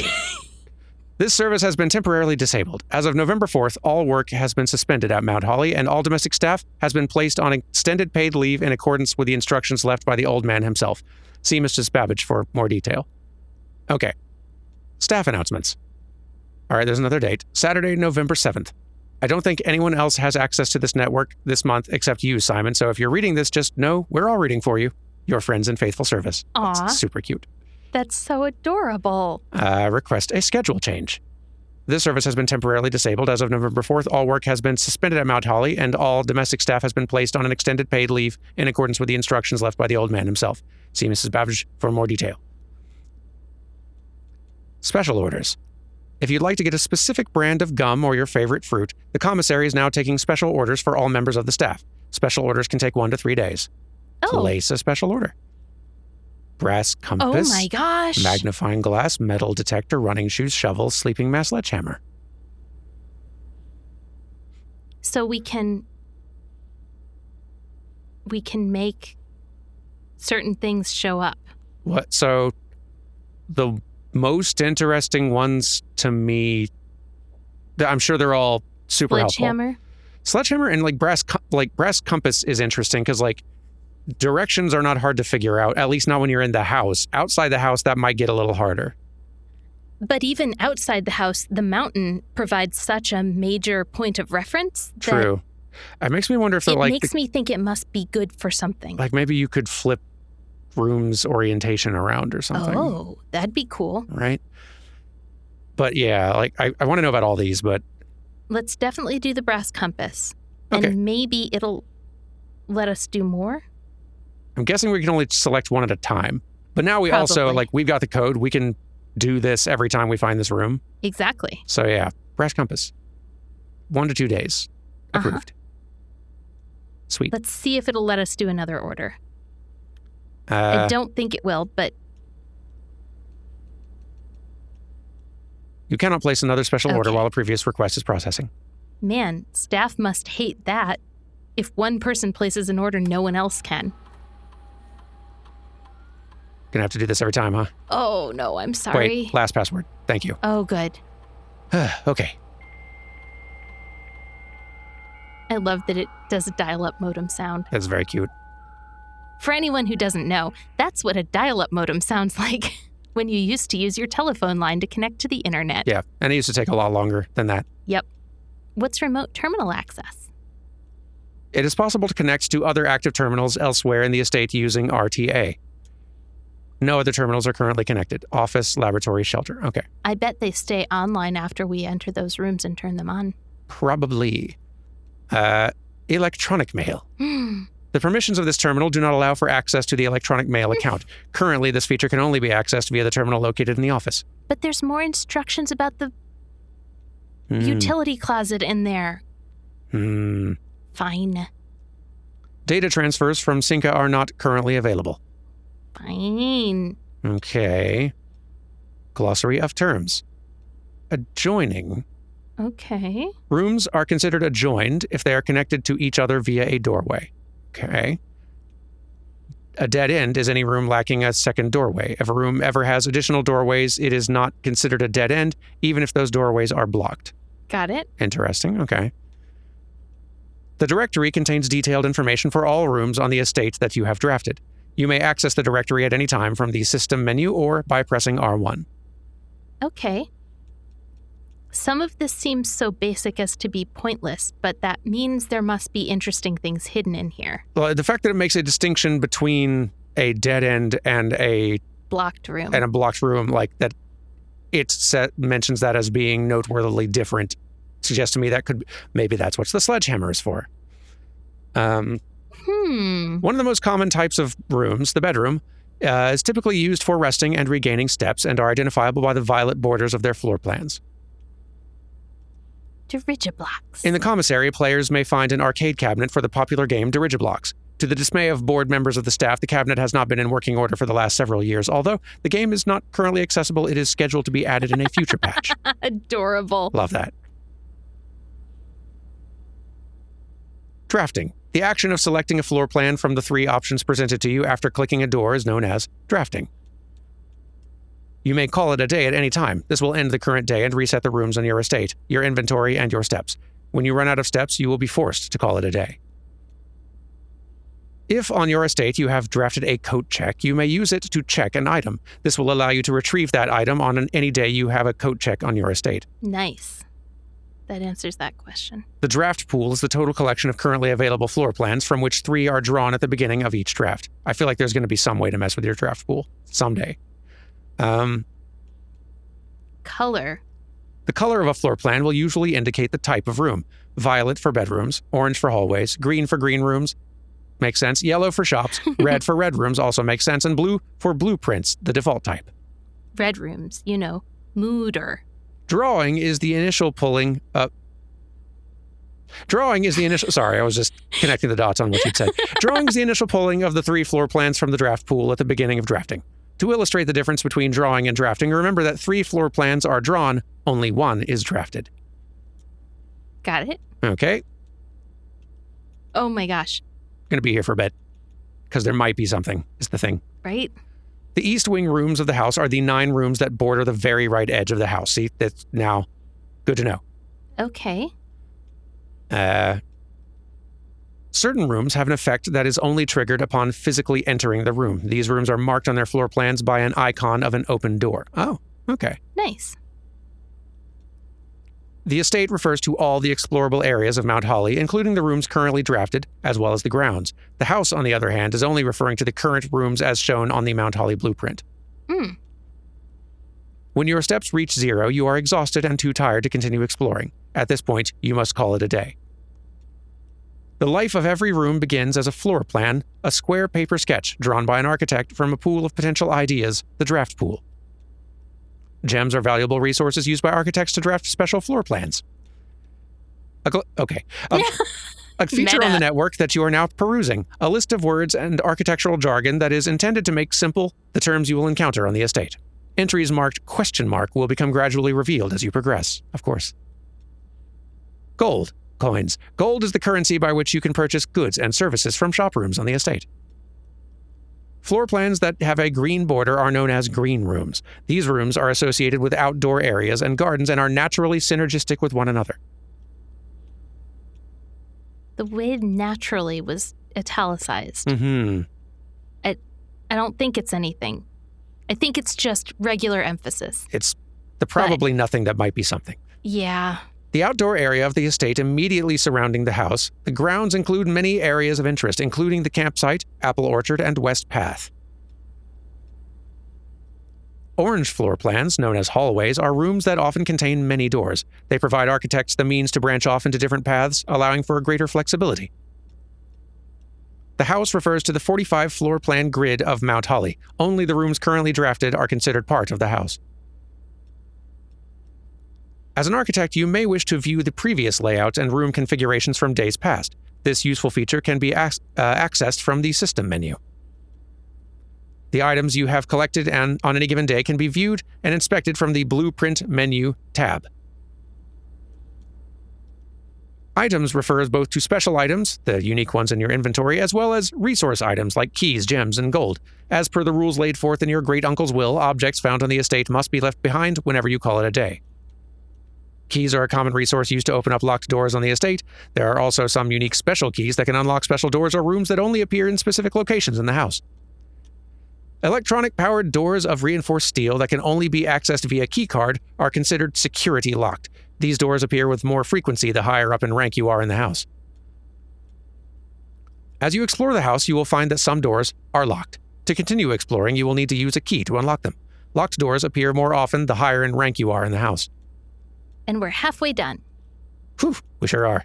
S1: This service has been temporarily disabled. As of November 4th, all work has been suspended at Mount Holly, and all domestic staff has been placed on extended paid leave in accordance with the instructions left by the old man himself. See Mrs. Babbage for more detail. Okay. Staff announcements. All right, there's another date. Saturday, November 7th. I don't think anyone else has access to this network this month except you, Simon, so if you're reading this, just know we're all reading for you. Your friends in faithful service.
S2: Aw.
S1: That's super cute.
S2: That's so adorable.
S1: Request a schedule change. This service has been temporarily disabled as of November 4th. All work has been suspended at Mount Holly, and all domestic staff has been placed on an extended paid leave in accordance with the instructions left by the old man himself. See Mrs. Babbage for more detail. Special orders. If you'd like to get a specific brand of gum or your favorite fruit, the commissary is now taking special orders for all members of the staff. Special orders can take 1 to 3 days.
S2: Oh.
S1: Place a special order. Brass compass.
S2: Oh my gosh.
S1: Magnifying glass, metal detector, running shoes, shovel, sleeping mask, sledgehammer.
S2: So we can make certain things show up.
S1: What? So the most interesting ones to me, I'm sure they're all super helpful. Sledgehammer and like brass compass is interesting because like directions are not hard to figure out, at least not when you're in the house. Outside the house, that might get a little harder.
S2: But even outside the house, the mountain provides such a major point of reference.
S1: True. It makes me wonder if they're like...
S2: It makes me think it must be good for something.
S1: Like maybe you could flip room's orientation around or something.
S2: Oh, that'd be cool.
S1: Right? But yeah, like I want to know about all these, but...
S2: Let's definitely do the brass compass.
S1: Okay.
S2: And maybe it'll let us do more?
S1: I'm guessing we can only select one at a time. But now we also, like, we've got the code. We can do this every time we find this room.
S2: Exactly.
S1: So yeah, brass compass. 1 to 2 days. Approved. Sweet.
S2: Let's see if it'll let us do another order. I don't think it will, but...
S1: You cannot place another special order while a previous request is processing.
S2: Man, staff must hate that. If one person places an order, no one else can.
S1: Gonna have to do this every time, huh?
S2: Oh, no, I'm sorry.
S1: Wait, last password. Thank you.
S2: Oh, good.
S1: Okay.
S2: I love that it does a dial-up modem sound.
S1: That's very cute.
S2: For anyone who doesn't know, that's what a dial-up modem sounds like when you used to use your telephone line to connect to the internet.
S1: Yeah, and it used to take a lot longer than that.
S2: Yep. What's remote terminal access?
S1: It is possible to connect to other active terminals elsewhere in the estate using RTA. No other terminals are currently connected. Office, laboratory, shelter. Okay.
S2: I bet they stay online after we enter those rooms and turn them on.
S1: Probably. Electronic mail. The permissions of this terminal do not allow for access to the electronic mail account. Currently, this feature can only be accessed via the terminal located in the office.
S2: But there's more instructions about the utility closet in there. Fine.
S1: Data transfers from Cinca are not currently available.
S2: Fine.
S1: Okay. Glossary of terms. Adjoining.
S2: Okay.
S1: Rooms are considered adjoined if they are connected to each other via a doorway. Okay. A dead end is any room lacking a second doorway. If a room ever has additional doorways, it is not considered a dead end, even if those doorways are blocked.
S2: Got it.
S1: Interesting. Okay. The directory contains detailed information for all rooms on the estate that you have drafted. You may access the directory at any time from the system menu or by pressing R1.
S2: Okay. Some of this seems so basic as to be pointless, but that means there must be interesting things hidden in here.
S1: Well, the fact that it makes a distinction between a dead end and a
S2: blocked room,
S1: like that, mentions that as being noteworthily different, suggests to me that maybe that's what the sledgehammer is for. One of the most common types of rooms, the bedroom, is typically used for resting and regaining steps and are identifiable by the violet borders of their floor plans.
S2: Dirigiblocks.
S1: In the commissary, players may find an arcade cabinet for the popular game Dirigiblocks. To the dismay of bored members of the staff, the cabinet has not been in working order for the last several years. Although the game is not currently accessible, it is scheduled to be added in a future patch.
S2: Adorable.
S1: Love that. Drafting. The action of selecting a floor plan from the 3 options presented to you after clicking a door is known as drafting. You may call it a day at any time. This will end the current day and reset the rooms on your estate, your inventory, and your steps. When you run out of steps, you will be forced to call it a day. If on your estate you have drafted a coat check, you may use it to check an item. This will allow you to retrieve that item on any day you have a coat check on your estate.
S2: Nice. That answers that question.
S1: The draft pool is the total collection of currently available floor plans from which 3 are drawn at the beginning of each draft. I feel like there's going to be some way to mess with your draft pool someday.
S2: Color.
S1: The color of a floor plan will usually indicate the type of room. Violet for bedrooms, orange for hallways, green for green rooms. Makes sense. Yellow for shops, red for red rooms also makes sense, and blue for blueprints, the default type.
S2: Red rooms, mooder.
S1: Drawing is the initial pulling up. Sorry, I was just connecting the dots on what you'd said. Drawing is the initial pulling of the 3 floor plans from the draft pool at the beginning of drafting. To illustrate the difference between drawing and drafting, remember that 3 floor plans are drawn, only 1 is drafted.
S2: Got it.
S1: Okay.
S2: Oh my gosh.
S1: Going to be here for a bit, because there might be something, is the thing.
S2: Right?
S1: The east wing rooms of the house are the 9 rooms that border the very right edge of the house. See, that's now good to know.
S2: Okay.
S1: Certain rooms have an effect that is only triggered upon physically entering the room. These rooms are marked on their floor plans by an icon of an open door. Oh, okay.
S2: Nice.
S1: The estate refers to all the explorable areas of Mount Holly, including the rooms currently drafted, as well as the grounds. The house, on the other hand, is only referring to the current rooms as shown on the Mount Holly blueprint. When your steps reach 0, you are exhausted and too tired to continue exploring. At this point, you must call it a day. The life of every room begins as a floor plan, a square paper sketch drawn by an architect from a pool of potential ideas, the draft pool. Gems are valuable resources used by architects to draft special floor plans. A feature on the network that you are now perusing, a list of words and architectural jargon that is intended to make simple the terms you will encounter on the estate. Entries marked ? Will become gradually revealed as you progress, of course. Gold. Coins. Gold is the currency by which you can purchase goods and services from shop rooms on the estate. Floor plans that have a green border are known as green rooms. These rooms are associated with outdoor areas and gardens and are naturally synergistic with one another.
S2: The word naturally was italicized.
S1: Mm-hmm.
S2: I don't think it's anything. I think it's just regular emphasis.
S1: It's the probably nothing that might be something.
S2: Yeah.
S1: The outdoor area of the estate immediately surrounding the house, the grounds include many areas of interest, including the campsite, apple orchard, and West Path. Orange floor plans, known as hallways, are rooms that often contain many doors. They provide architects the means to branch off into different paths, allowing for a greater flexibility. The house refers to the 45 floor plan grid of Mount Holly. Only the rooms currently drafted are considered part of the house. As an architect, you may wish to view the previous layout and room configurations from days past. This useful feature can be accessed from the System menu. The items you have collected on any given day can be viewed and inspected from the Blueprint menu tab. Items refers both to special items, the unique ones in your inventory, as well as resource items like keys, gems, and gold. As per the rules laid forth in your great-uncle's will, objects found on the estate must be left behind whenever you call it a day. Keys are a common resource used to open up locked doors on the estate. There are also some unique special keys that can unlock special doors or rooms that only appear in specific locations in the house. Electronic-powered doors of reinforced steel that can only be accessed via keycard are considered security locked. These doors appear with more frequency the higher up in rank you are in the house. As you explore the house, you will find that some doors are locked. To continue exploring, you will need to use a key to unlock them. Locked doors appear more often the higher in rank you are in the house.
S2: And we're halfway done.
S1: Whew, we sure are.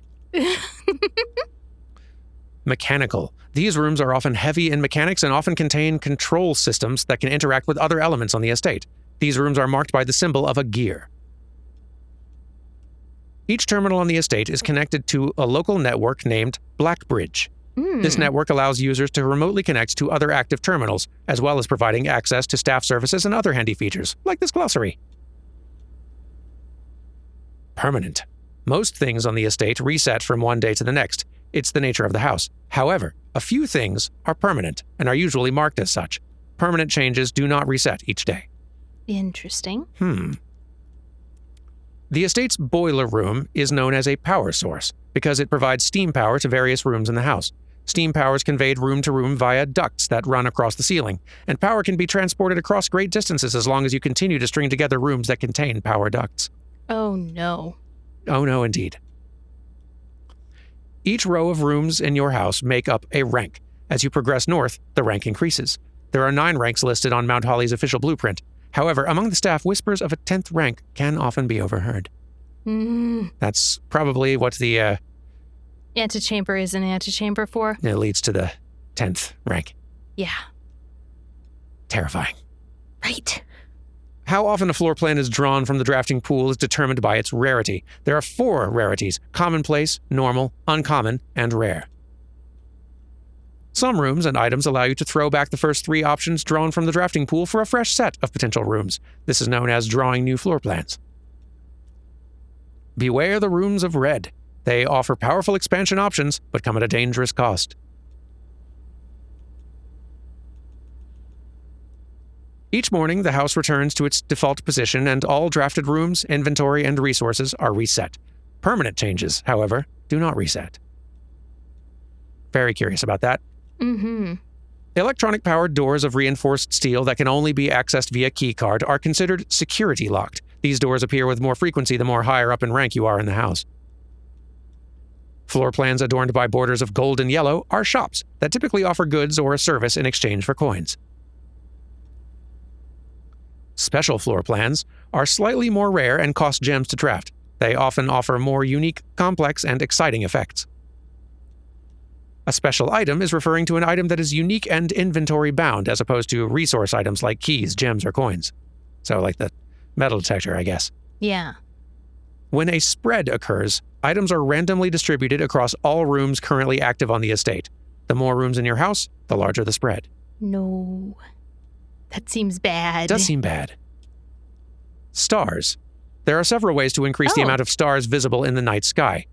S1: Mechanical. These rooms are often heavy in mechanics and often contain control systems that can interact with other elements on the estate. These rooms are marked by the symbol of a gear. Each terminal on the estate is connected to a local network named Blackbridge. This network allows users to remotely connect to other active terminals, as well as providing access to staff services and other handy features, like this glossary. Permanent. Most things on the estate reset from one day to the next. It's the nature of the house. However, a few things are permanent and are usually marked as such. Permanent changes do not reset each day.
S2: Interesting.
S1: The estate's boiler room is known as a power source because it provides steam power to various rooms in the house. Steam power is conveyed room to room via ducts that run across the ceiling, and power can be transported across great distances as long as you continue to string together rooms that contain power ducts.
S2: Oh no.
S1: Oh no, indeed. Each row of rooms in your house make up a rank. As you progress north, the rank increases. There are 9 ranks listed on Mount Holly's official blueprint. However, among the staff, whispers of a 10th rank can often be overheard. That's probably what the
S2: antechamber is an antechamber for.
S1: It leads to the 10th rank.
S2: Yeah.
S1: Terrifying.
S2: Right.
S1: How often a floor plan is drawn from the drafting pool is determined by its rarity. There are 4 rarities: commonplace, normal, uncommon, and rare. Some rooms and items allow you to throw back the first 3 options drawn from the drafting pool for a fresh set of potential rooms. This is known as drawing new floor plans. Beware the rooms of red. They offer powerful expansion options, but come at a dangerous cost. Each morning, the house returns to its default position and all drafted rooms, inventory, and resources are reset. Permanent changes, however, do not reset. Very curious about that. Electronic-powered doors of reinforced steel that can only be accessed via keycard are considered security locked. These doors appear with more frequency the more higher up in rank you are in the house. Floor plans adorned by borders of gold and yellow are shops that typically offer goods or a service in exchange for coins. Special floor plans are slightly more rare and cost gems to draft. They often offer more unique, complex, and exciting effects. A special item is referring to an item that is unique and inventory bound, as opposed to resource items like keys, gems, or coins. So like the metal detector, I guess.
S2: Yeah.
S1: When a spread occurs, items are randomly distributed across all rooms currently active on the estate. The more rooms in your house, the larger the spread.
S2: No. That seems bad.
S1: It does seem bad. Stars. There are several ways to increase the amount of stars visible in the night sky.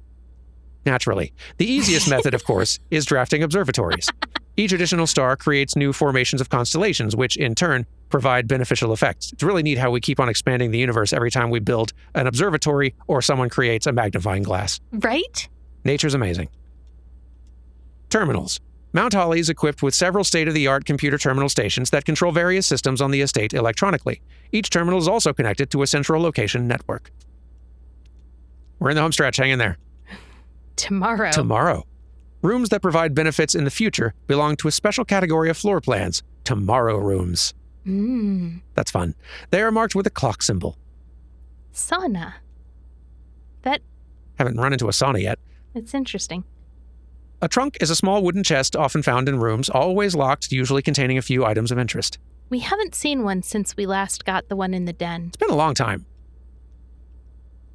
S1: Naturally, the easiest method, of course, is drafting observatories. Each additional star creates new formations of constellations, which, in turn, provide beneficial effects. It's really neat how we keep on expanding the universe every time we build an observatory or someone creates a magnifying glass.
S2: Right?
S1: Nature's amazing. Terminals. Mount Holly is equipped with several state-of-the-art computer terminal stations that control various systems on the estate electronically. Each terminal is also connected to a central location network. We're in the home stretch. Hang in there.
S2: Tomorrow.
S1: Rooms that provide benefits in the future belong to a special category of floor plans, tomorrow rooms. That's fun. They are marked with a clock symbol.
S2: Sauna.
S1: Haven't run into a sauna yet.
S2: It's interesting.
S1: A trunk is a small wooden chest often found in rooms, always locked, usually containing a few items of interest.
S2: We haven't seen one since we last got the one in the den.
S1: It's been a long time.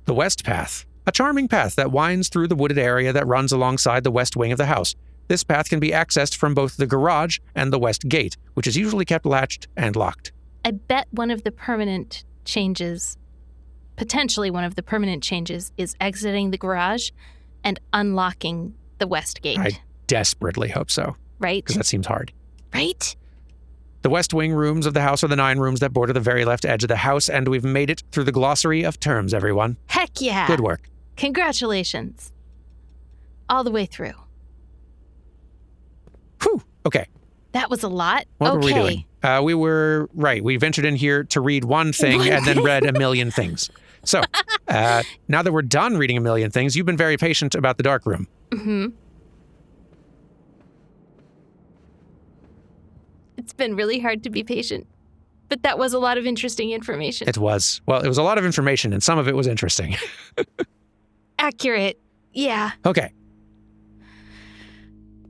S1: The West Path. A charming path that winds through the wooded area that runs alongside the west wing of the house. This path can be accessed from both the garage and the west gate, which is usually kept latched and locked.
S2: I bet one of the permanent changes, potentially one of the permanent changes, is exiting the garage and unlocking the west gate.
S1: I desperately hope so.
S2: Right?
S1: Because that seems hard.
S2: Right?
S1: The west wing rooms of the house are the 9 rooms that border the very left edge of the house, and we've made it through the glossary of terms, everyone.
S2: Heck yeah.
S1: Good work.
S2: Congratulations. All the way through.
S1: Whew. Okay.
S2: That was a lot.
S1: What
S2: okay.
S1: were we doing? We were, right, we ventured in here to read one thing and then read a million things. So, now that we're done reading a million things, you've been very patient about the dark room.
S2: It's been really hard to be patient. But that was a lot of interesting information.
S1: It was. Well, it was a lot of information, and some of it was interesting.
S2: Accurate. Yeah.
S1: Okay.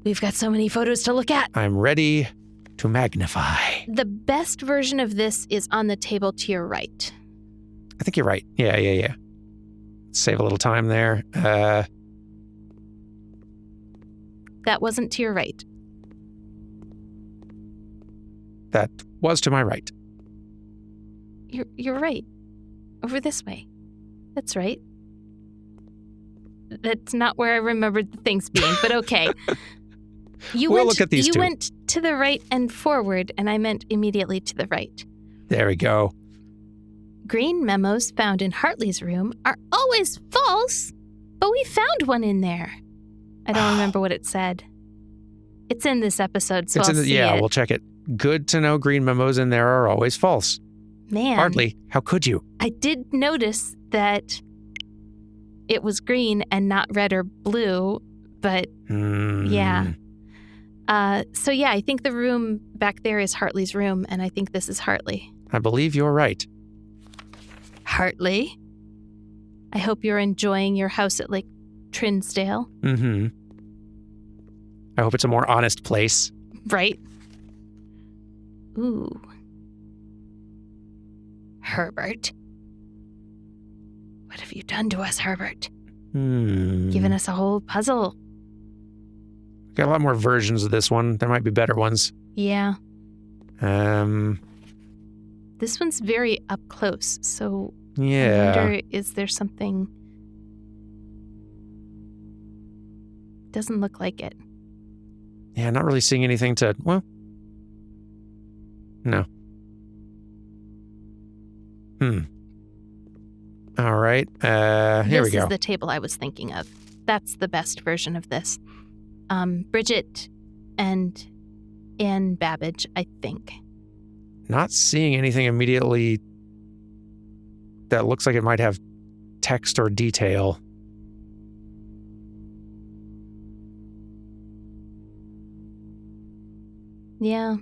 S2: We've got so many photos to look at.
S1: I'm ready to magnify.
S2: The best version of this is on the table to your right.
S1: I think you're right. Yeah. Save a little time there.
S2: That wasn't to your right.
S1: That was to my right.
S2: You're right. Over this way. That's right. That's not where I remembered the things being, but okay.
S1: We'll look at these two.
S2: You went to the right and forward, and I meant immediately to the right.
S1: There we go.
S2: Green memos found in Hartley's room are always false, but we found one in there. I don't remember what it said. It's in this episode, so I'll see it.
S1: Yeah, we'll check it. Good to know green memos in there are always false.
S2: Man.
S1: Hartley, how could you?
S2: I did notice that it was green and not red or blue, but yeah. So yeah, I think the room back there is Hartley's room, and I think this is Hartley.
S1: I believe you're right.
S2: Hartley, I hope you're enjoying your house at Lake Trinsdale.
S1: Mm-hmm. I hope it's a more honest place.
S2: Right? Ooh. Herbert. What have you done to us, Herbert? Given us a whole puzzle.
S1: Got a lot more versions of this one. There might be better ones.
S2: Yeah. This one's very up close, so
S1: yeah.
S2: I wonder, is there something... Doesn't look like it.
S1: Yeah, not really seeing anything to... Well... No. All right. Here we go.
S2: This is the table I was thinking of. That's the best version of this. Bridget and Anne Babbage, I think.
S1: Not seeing anything immediately that looks like it might have text or detail.
S2: Yeah.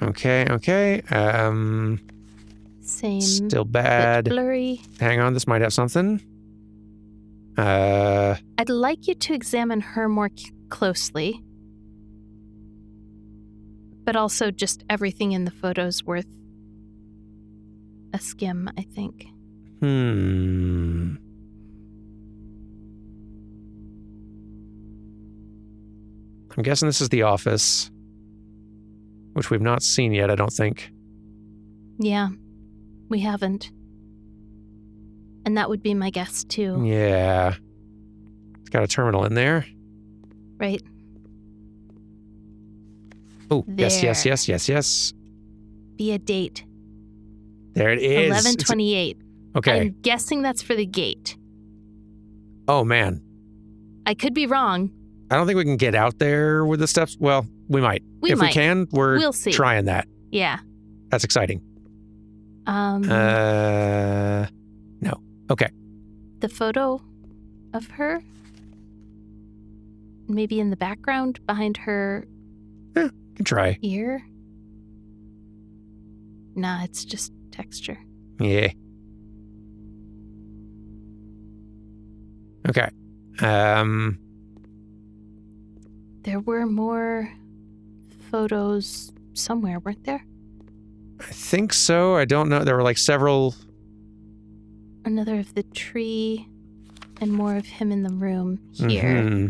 S1: Okay.
S2: Same.
S1: Still bad.
S2: Bit blurry.
S1: Hang on, this might have something.
S2: I'd like you to examine her more closely. But also just everything in the photo's worth a skim, I think.
S1: I'm guessing this is the office, which we've not seen yet, I don't think.
S2: Yeah, we haven't. And that would be my guess, too.
S1: Yeah. It's got a terminal in there.
S2: Right.
S1: Oh,
S2: there.
S1: yes.
S2: Be a date.
S1: There it is.
S2: 11/28.
S1: Okay.
S2: I'm guessing that's for the gate.
S1: Oh, man.
S2: I could be wrong.
S1: I don't think we can get out there with the steps. Well, we might. If we can,
S2: We'll see.
S1: Trying that.
S2: Yeah.
S1: That's exciting.
S2: No.
S1: Okay.
S2: The photo of her? Maybe in the background behind her
S1: Can try.
S2: ear? Nah, it's just texture.
S1: Yeah. Okay.
S2: There were more photos somewhere, weren't there?
S1: I think so. I don't know. There were like several.
S2: Another of the tree and more of him in the room here.
S1: Mm-hmm.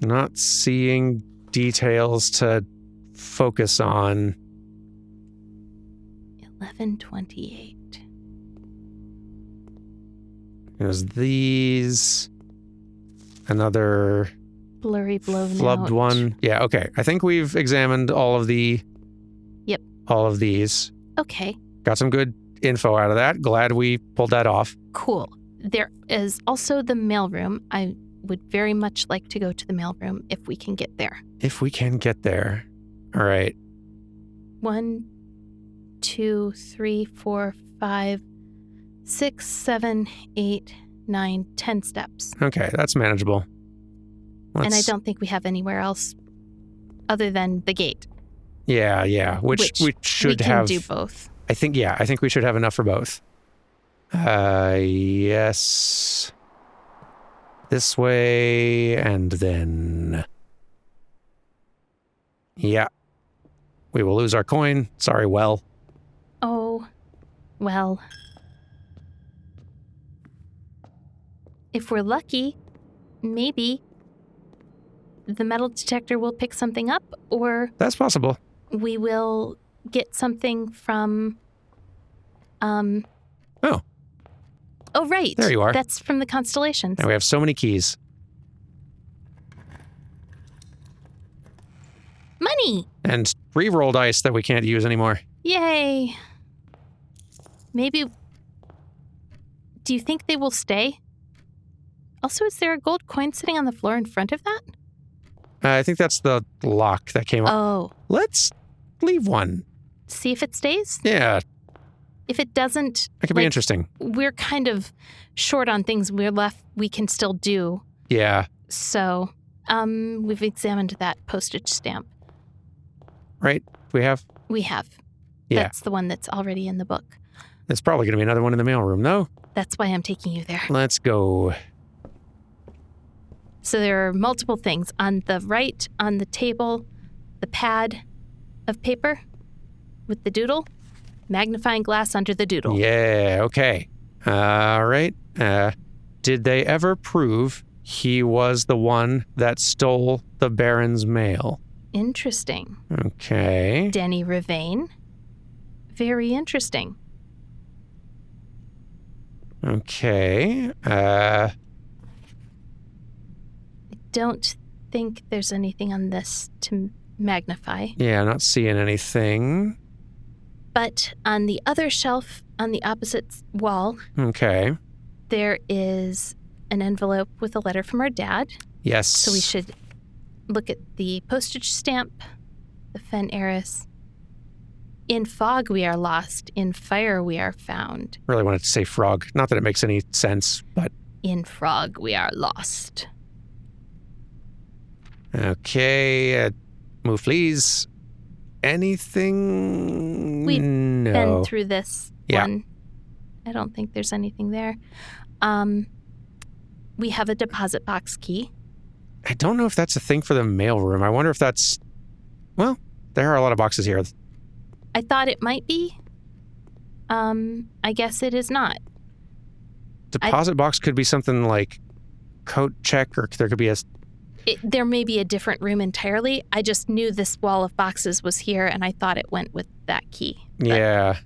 S1: Not seeing details to focus on.
S2: 11/28.
S1: There's these. Another
S2: Blurry, blown
S1: flubbed
S2: out.
S1: one. Yeah, okay. I think we've examined all of the...
S2: Yep.
S1: All of these.
S2: Okay,
S1: Got some good info out of that. Glad we pulled that off.
S2: cool. There is also the mailroom. I would very much like to go to the mailroom if we can get there.
S1: If we can get there. All right.
S2: 1, 2, 3, 4, 5, 6, 7, 8, 9, 10 steps.
S1: Okay, that's manageable.
S2: And I don't think we have anywhere else other than the gate.
S1: Yeah. Which we should
S2: we can
S1: have.
S2: do both.
S1: I think we should have enough for both. Yes. This way, and then... Yeah. We will lose our coin. Sorry, well.
S2: Oh, well. If we're lucky, maybe the metal detector will pick something up, or
S1: That's possible.
S2: we will get something from... Oh, right.
S1: There you are.
S2: That's from the constellations.
S1: Now we have so many keys.
S2: Money!
S1: And re-rolled dice that we can't use anymore.
S2: Yay. Maybe... Do you think they will stay? Also, is there a gold coin sitting on the floor in front of that?
S1: I think that's the lock that came up.
S2: Oh.
S1: Let's leave one.
S2: See if it stays?
S1: Yeah,
S2: If it doesn't...
S1: that could be interesting.
S2: We're kind of short on things we can still do.
S1: Yeah.
S2: So, we've examined that postage stamp.
S1: Right? We have?
S2: We have.
S1: Yeah.
S2: That's the one that's already in the book.
S1: There's probably going to be another one in the mailroom, though.
S2: That's why I'm taking you there.
S1: Let's go.
S2: So there are multiple things. On the right, on the table, the pad of paper with the doodle, magnifying glass under the doodle.
S1: Yeah, okay. All right. Did they ever prove he was the one that stole the Baron's mail?
S2: Interesting.
S1: Okay.
S2: Denny Ravain. Very interesting.
S1: Okay.
S2: I don't think there's anything on this to magnify.
S1: Yeah, I'm not seeing anything.
S2: But on the other shelf on the opposite wall,
S1: Okay.
S2: there is an envelope with a letter from our dad.
S1: Yes.
S2: So we should look at the postage stamp, the Fen Heiress. In fog we are lost, in fire we are found.
S1: Really wanted to say frog. Not that it makes any sense, but...
S2: In frog we are lost.
S1: Okay. Move, please. Anything?
S2: We've
S1: No.
S2: been through this
S1: Yeah.
S2: one. I don't think there's anything there. We have a deposit box key.
S1: I don't know if that's a thing for the mailroom. I wonder if that's... Well, there are a lot of boxes here.
S2: I thought it might be. I guess it is not.
S1: Deposit box could be something like coat check, or there could be a...
S2: There may be a different room entirely. I just knew this wall of boxes was here, and I thought it went with that key. But
S1: Yeah.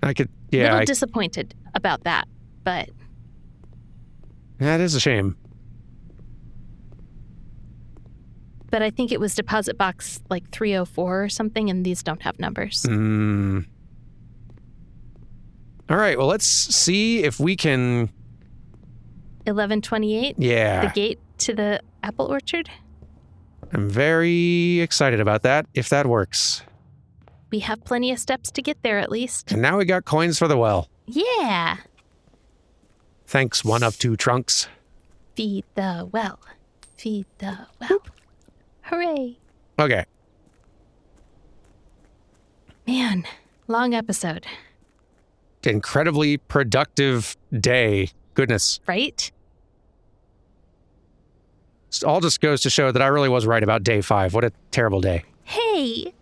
S1: I could...
S2: a
S1: Yeah.
S2: little disappointed about that, but
S1: That is a shame.
S2: I think it was deposit box like 304 or something, and these don't have numbers.
S1: All right, well, let's see if we can...
S2: 1128?
S1: Yeah.
S2: The gate to the apple orchard?
S1: I'm very excited about that, if that works.
S2: We have plenty of steps to get there, at least.
S1: And now we got coins for the well.
S2: Yeah.
S1: Thanks, one of two trunks.
S2: Feed the well. Feed the well. Hooray.
S1: Okay.
S2: Man, long episode,
S1: Incredibly productive day. Goodness.
S2: right?
S1: It all just goes to show that I really was right about day 5. What a terrible day.
S2: Hey.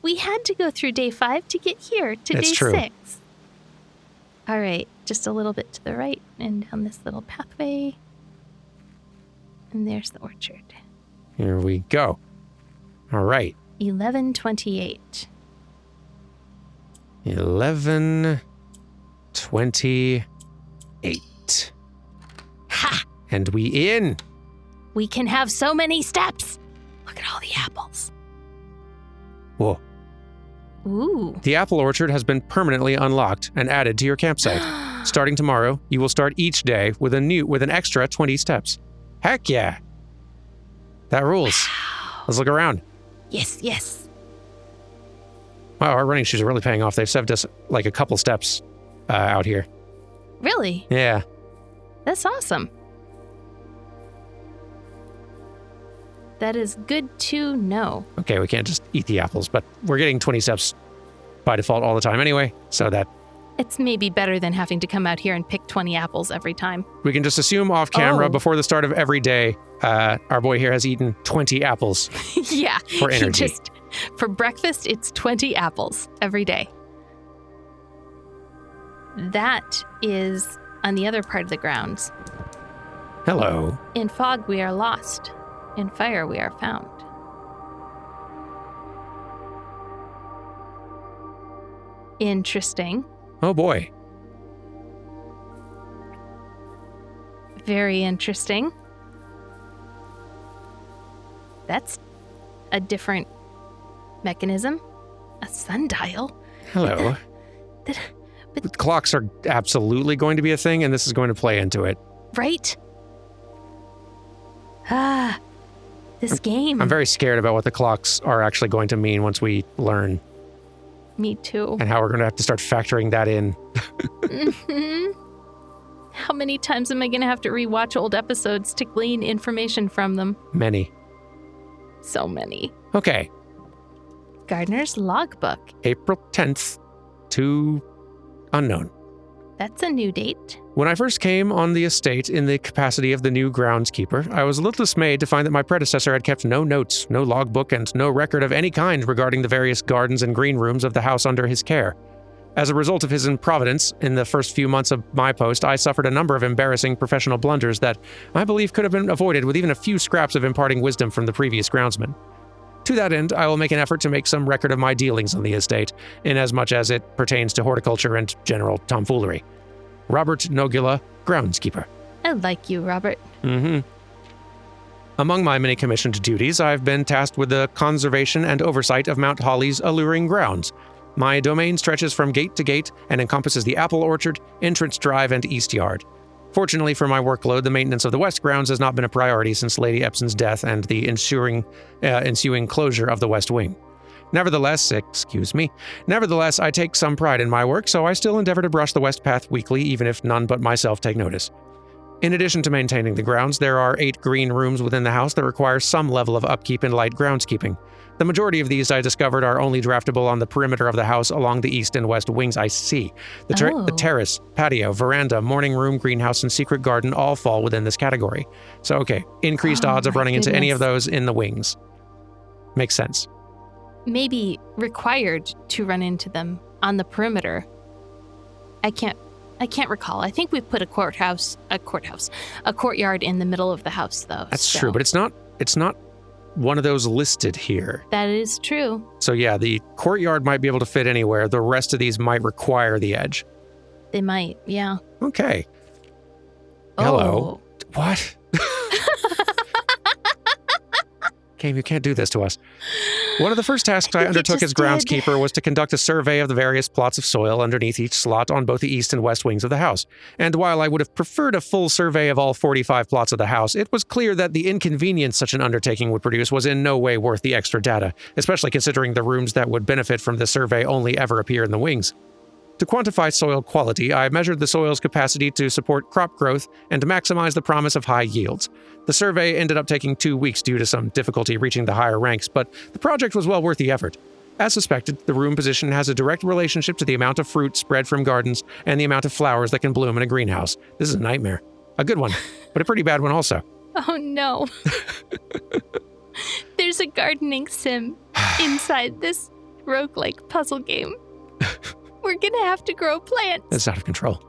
S2: We had to go through day 5 to get here to
S1: It's
S2: day
S1: true.
S2: 6. All right, just a little bit to the right and down this little pathway. And there's the orchard.
S1: Here we go. All right.
S2: 1128.
S1: 11:28.
S2: Ha!
S1: And we in.
S2: We can have so many steps. Look at all the apples.
S1: Whoa.
S2: Ooh.
S1: The apple orchard has been permanently unlocked and added to your campsite. Starting tomorrow, you will start each day with an extra 20 steps. Heck yeah. That rules. Let's look around.
S2: Yes, yes.
S1: Wow, our running shoes are really paying off. They've saved us like a couple steps out here.
S2: Really?
S1: Yeah.
S2: That's awesome. That is good to know.
S1: Okay, we can't just eat the apples, but we're getting 20 steps by default all the time anyway, so that
S2: It's maybe better than having to come out here and pick 20 apples every time.
S1: we can just assume off camera
S2: Oh.
S1: before the start of every day, our boy here has eaten 20 apples.
S2: Yeah.
S1: For energy.
S2: For breakfast, it's 20 apples every day. That is on the other part of the grounds.
S1: Hello.
S2: In fog, we are lost. In fire, we are found. Interesting.
S1: Oh boy.
S2: Very interesting. That's a different mechanism. A sundial.
S1: Hello.
S2: But
S1: Clocks are absolutely going to be a thing, and this is going to play into it.
S2: right? Ah, this game.
S1: I'm very scared about what the clocks are actually going to mean once we learn,
S2: Me too.
S1: and how we're going to have to start factoring that in.
S2: Mhm. How many times am I going to have to rewatch old episodes to glean information from them?
S1: Many.
S2: So many.
S1: Okay.
S2: Gardener's logbook.
S1: April 10th to unknown.
S2: That's a new date.
S1: When I first came on the estate in the capacity of the new groundskeeper, I was a little dismayed to find that my predecessor had kept no notes, no logbook, and no record of any kind regarding the various gardens and green rooms of the house under his care. As a result of his improvidence, in the first few months of my post, I suffered a number of embarrassing professional blunders that I believe could have been avoided with even a few scraps of imparting wisdom from the previous groundsman. To that end, I will make an effort to make some record of my dealings on the estate, inasmuch as it pertains to horticulture and general tomfoolery. Robert Nogula, groundskeeper.
S2: I like you, Robert.
S1: Among my many commissioned duties, I've been tasked with the conservation and oversight of Mount Holly's alluring grounds. My domain stretches from gate to gate and encompasses the apple orchard, entrance drive, and east yard. Fortunately for my workload, the maintenance of the west grounds has not been a priority since Lady Epson's death and the ensuing closure of the west wing. Nevertheless, I take some pride in my work, so I still endeavor to brush the west path weekly, even if none but myself take notice. In addition to maintaining the grounds, there are 8 green rooms within the house that require some level of upkeep and light groundskeeping. The majority of these, I discovered, are only draftable on the perimeter of the house along the east and west wings. I see. The terrace, patio, veranda, morning room, greenhouse, and secret garden all fall within this category. So, okay, increased odds of running into any of those in the wings. Makes sense.
S2: Maybe required to run into them on the perimeter. I can't recall. I think we put a courtyard in the middle of the house, though.
S1: That's true, but it's not one of those listed here.
S2: That is true.
S1: So yeah, the courtyard might be able to fit anywhere. The rest of these might require the edge.
S2: They might, yeah.
S1: Okay.
S2: Oh.
S1: Hello. What? Game, you can't do this to us. One of the first tasks I undertook as groundskeeper was to conduct a survey of the various plots of soil underneath each slot on both the east and west wings of the house. And while I would have preferred a full survey of all 45 plots of the house, it was clear that the inconvenience such an undertaking would produce was in no way worth the extra data, especially considering the rooms that would benefit from the survey only ever appear in the wings. To quantify soil quality, I measured the soil's capacity to support crop growth and to maximize the promise of high yields. The survey ended up taking 2 weeks due to some difficulty reaching the higher ranks, but the project was well worth the effort. As suspected, the room position has a direct relationship to the amount of fruit spread from gardens and the amount of flowers that can bloom in a greenhouse. This is a nightmare. A good one, but a pretty bad one also.
S2: Oh no. There's a gardening sim inside this roguelike puzzle game. We're gonna have to grow plants.
S1: It's out of control.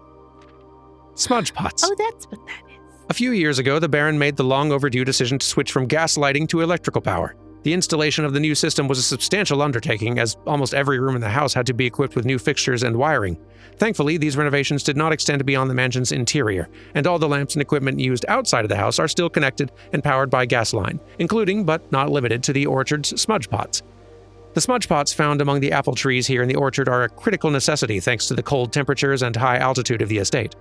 S1: Smudge pots.
S2: Oh, that's what that is.
S1: A few years ago, the Baron made the long overdue decision to switch from gas lighting to electrical power. The installation of the new system was a substantial undertaking, as almost every room in the house had to be equipped with new fixtures and wiring. Thankfully, these renovations did not extend beyond the mansion's interior, and all the lamps and equipment used outside of the house are still connected and powered by gas line, including, but not limited to, the orchard's smudge pots. The smudge pots found among the apple trees here in the orchard are a critical necessity thanks to the cold temperatures and high altitude of the estate.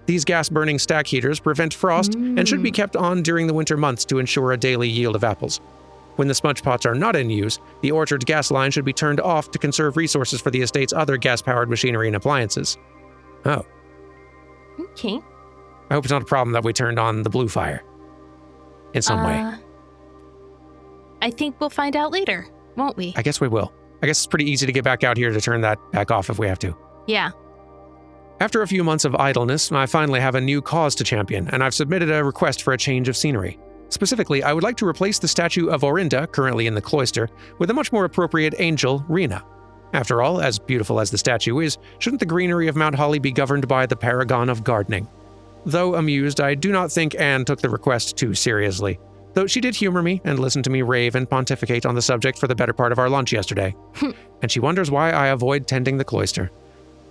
S1: These gas-burning stack heaters prevent frost and should be kept on during the winter months to ensure a daily yield of apples. When the smudge pots are not in use, the orchard's gas line should be turned off to conserve resources for the estate's other gas-powered machinery and appliances. Oh.
S2: Okay.
S1: I hope it's not a problem that we turned on the blue fire. In some way.
S2: I think we'll find out later, won't we?
S1: I guess we will. I guess it's pretty easy to get back out here to turn that back off if we have to.
S2: Yeah.
S1: After a few months of idleness, I finally have a new cause to champion, and I've submitted a request for a change of scenery. Specifically, I would like to replace the statue of Orinda, currently in the cloister, with a much more appropriate angel, Rena. After all, as beautiful as the statue is, shouldn't the greenery of Mount Holly be governed by the paragon of gardening? Though amused, I do not think Anne took the request too seriously, though she did humor me and listen to me rave and pontificate on the subject for the better part of our lunch yesterday. And she wonders why I avoid tending the cloister.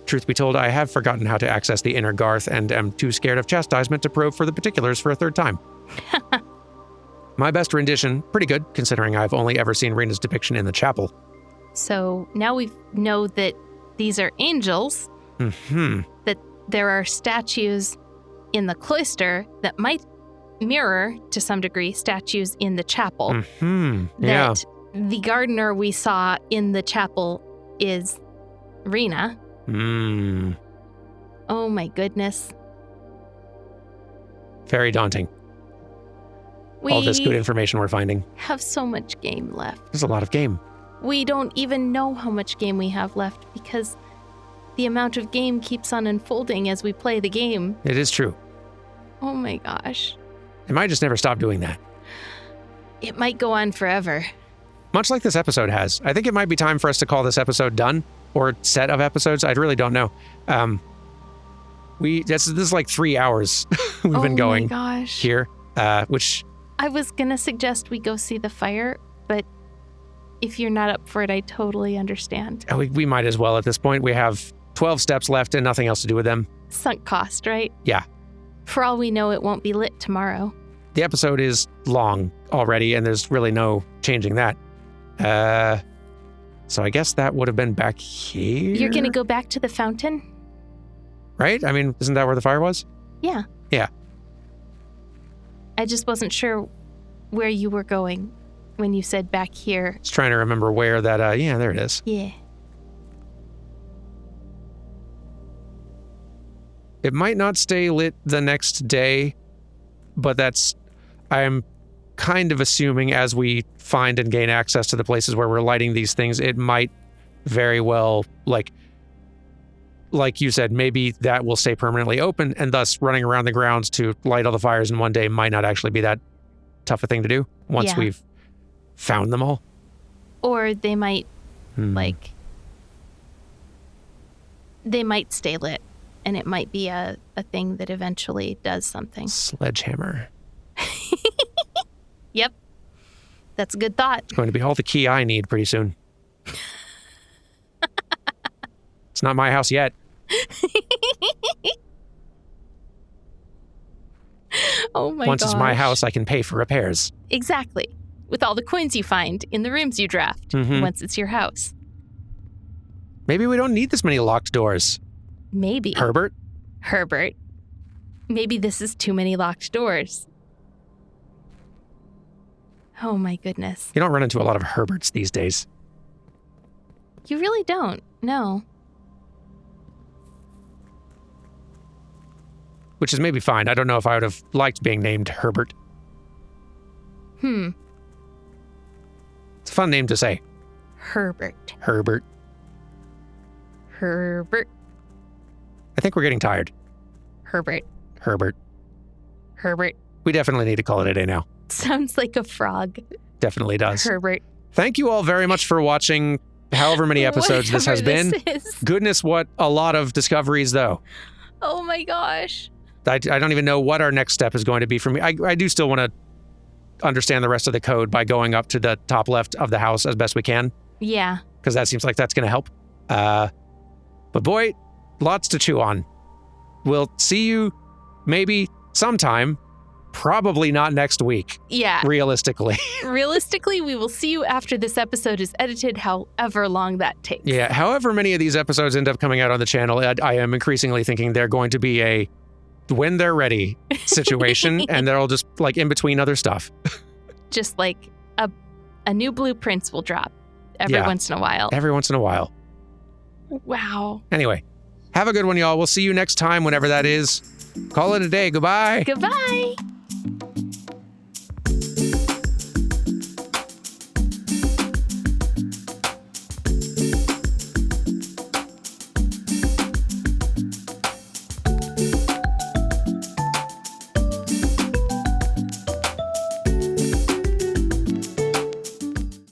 S1: Truth be told, I have forgotten how to access the inner garth and am too scared of chastisement to probe for the particulars for a third time. My best rendition, pretty good, considering I've only ever seen Rena's depiction in the chapel.
S2: So now we know that these are angels, that there are statues in the cloister that might mirror, to some degree, statues in the chapel.
S1: Yeah.
S2: That the gardener we saw in the chapel is Rena. Oh my goodness.
S1: Very daunting. All this good information we're finding.
S2: Have so much game left.
S1: There's a lot of game.
S2: We don't even know how much game we have left because the amount of game keeps on unfolding as we play the game.
S1: It is true.
S2: Oh my gosh.
S1: It might just never stop doing that.
S2: It might go on forever.
S1: Much like this episode has. I think it might be time for us to call this episode done, or set of episodes. I really don't know. This is like 3 hours we've been going here, which...
S2: I was going to suggest we go see the fire, but if you're not up for it, I totally understand.
S1: We might as well at this point. We have 12 steps left and nothing else to do with them.
S2: Sunk cost, right?
S1: Yeah.
S2: For all we know, it won't be lit tomorrow.
S1: The episode is long already, and there's really no changing that. So I guess that would have been back here.
S2: You're going to go back to the fountain?
S1: Right? I mean, isn't that where the fire was?
S2: Yeah.
S1: Yeah.
S2: I just wasn't sure where you were going when you said back here.
S1: Just trying to remember where that, yeah, there it is.
S2: Yeah.
S1: It might not stay lit the next day, but I'm kind of assuming as we find and gain access to the places where we're lighting these things, it might very well, like you said, maybe that will stay permanently open, and thus running around the grounds to light all the fires in one day might not actually be that tough a thing to do once we've found them all.
S2: Or they might, they might stay lit, and it might be a thing that eventually does something.
S1: Sledgehammer.
S2: Yep. That's a good thought.
S1: It's going to be all the key I need pretty soon. It's not my house yet.
S2: Oh my god.
S1: Once it's my house, I can pay for repairs.
S2: Exactly. With all the coins you find in the rooms you draft, once it's your house.
S1: Maybe we don't need this many locked doors.
S2: Maybe.
S1: Herbert?
S2: Maybe this is too many locked doors. Oh my goodness.
S1: You don't run into a lot of Herberts these days.
S2: You really don't, no.
S1: Which is maybe fine. I don't know if I would have liked being named Herbert. It's a fun name to say.
S2: Herbert.
S1: Herbert.
S2: Herbert.
S1: I think we're getting tired.
S2: Herbert.
S1: Herbert.
S2: Herbert.
S1: We definitely need to call it a day now.
S2: Sounds like a frog.
S1: Definitely does.
S2: Herbert.
S1: Thank you all very much for watching however many episodes this has been. Goodness, what a lot of discoveries, though.
S2: Oh my gosh.
S1: I don't even know what our next step is going to be for me. I do still want to understand the rest of the code by going up to the top left of the house as best we can.
S2: Yeah.
S1: Because that seems like that's going to help. But boy, lots to chew on. We'll see you maybe sometime. Probably not next week.
S2: Yeah.
S1: Realistically.
S2: Realistically, we will see you after this episode is edited, however long that takes.
S1: Yeah, however many of these episodes end up coming out on the channel, I am increasingly thinking they're going to be a when they're ready situation, and they're all just like in between other stuff.
S2: Just like a new blueprints will drop every once in a while.
S1: Every once in a while.
S2: Wow.
S1: Anyway, have a good one, y'all. We'll see you next time, whenever that is. Call it a day. Goodbye.
S2: Goodbye.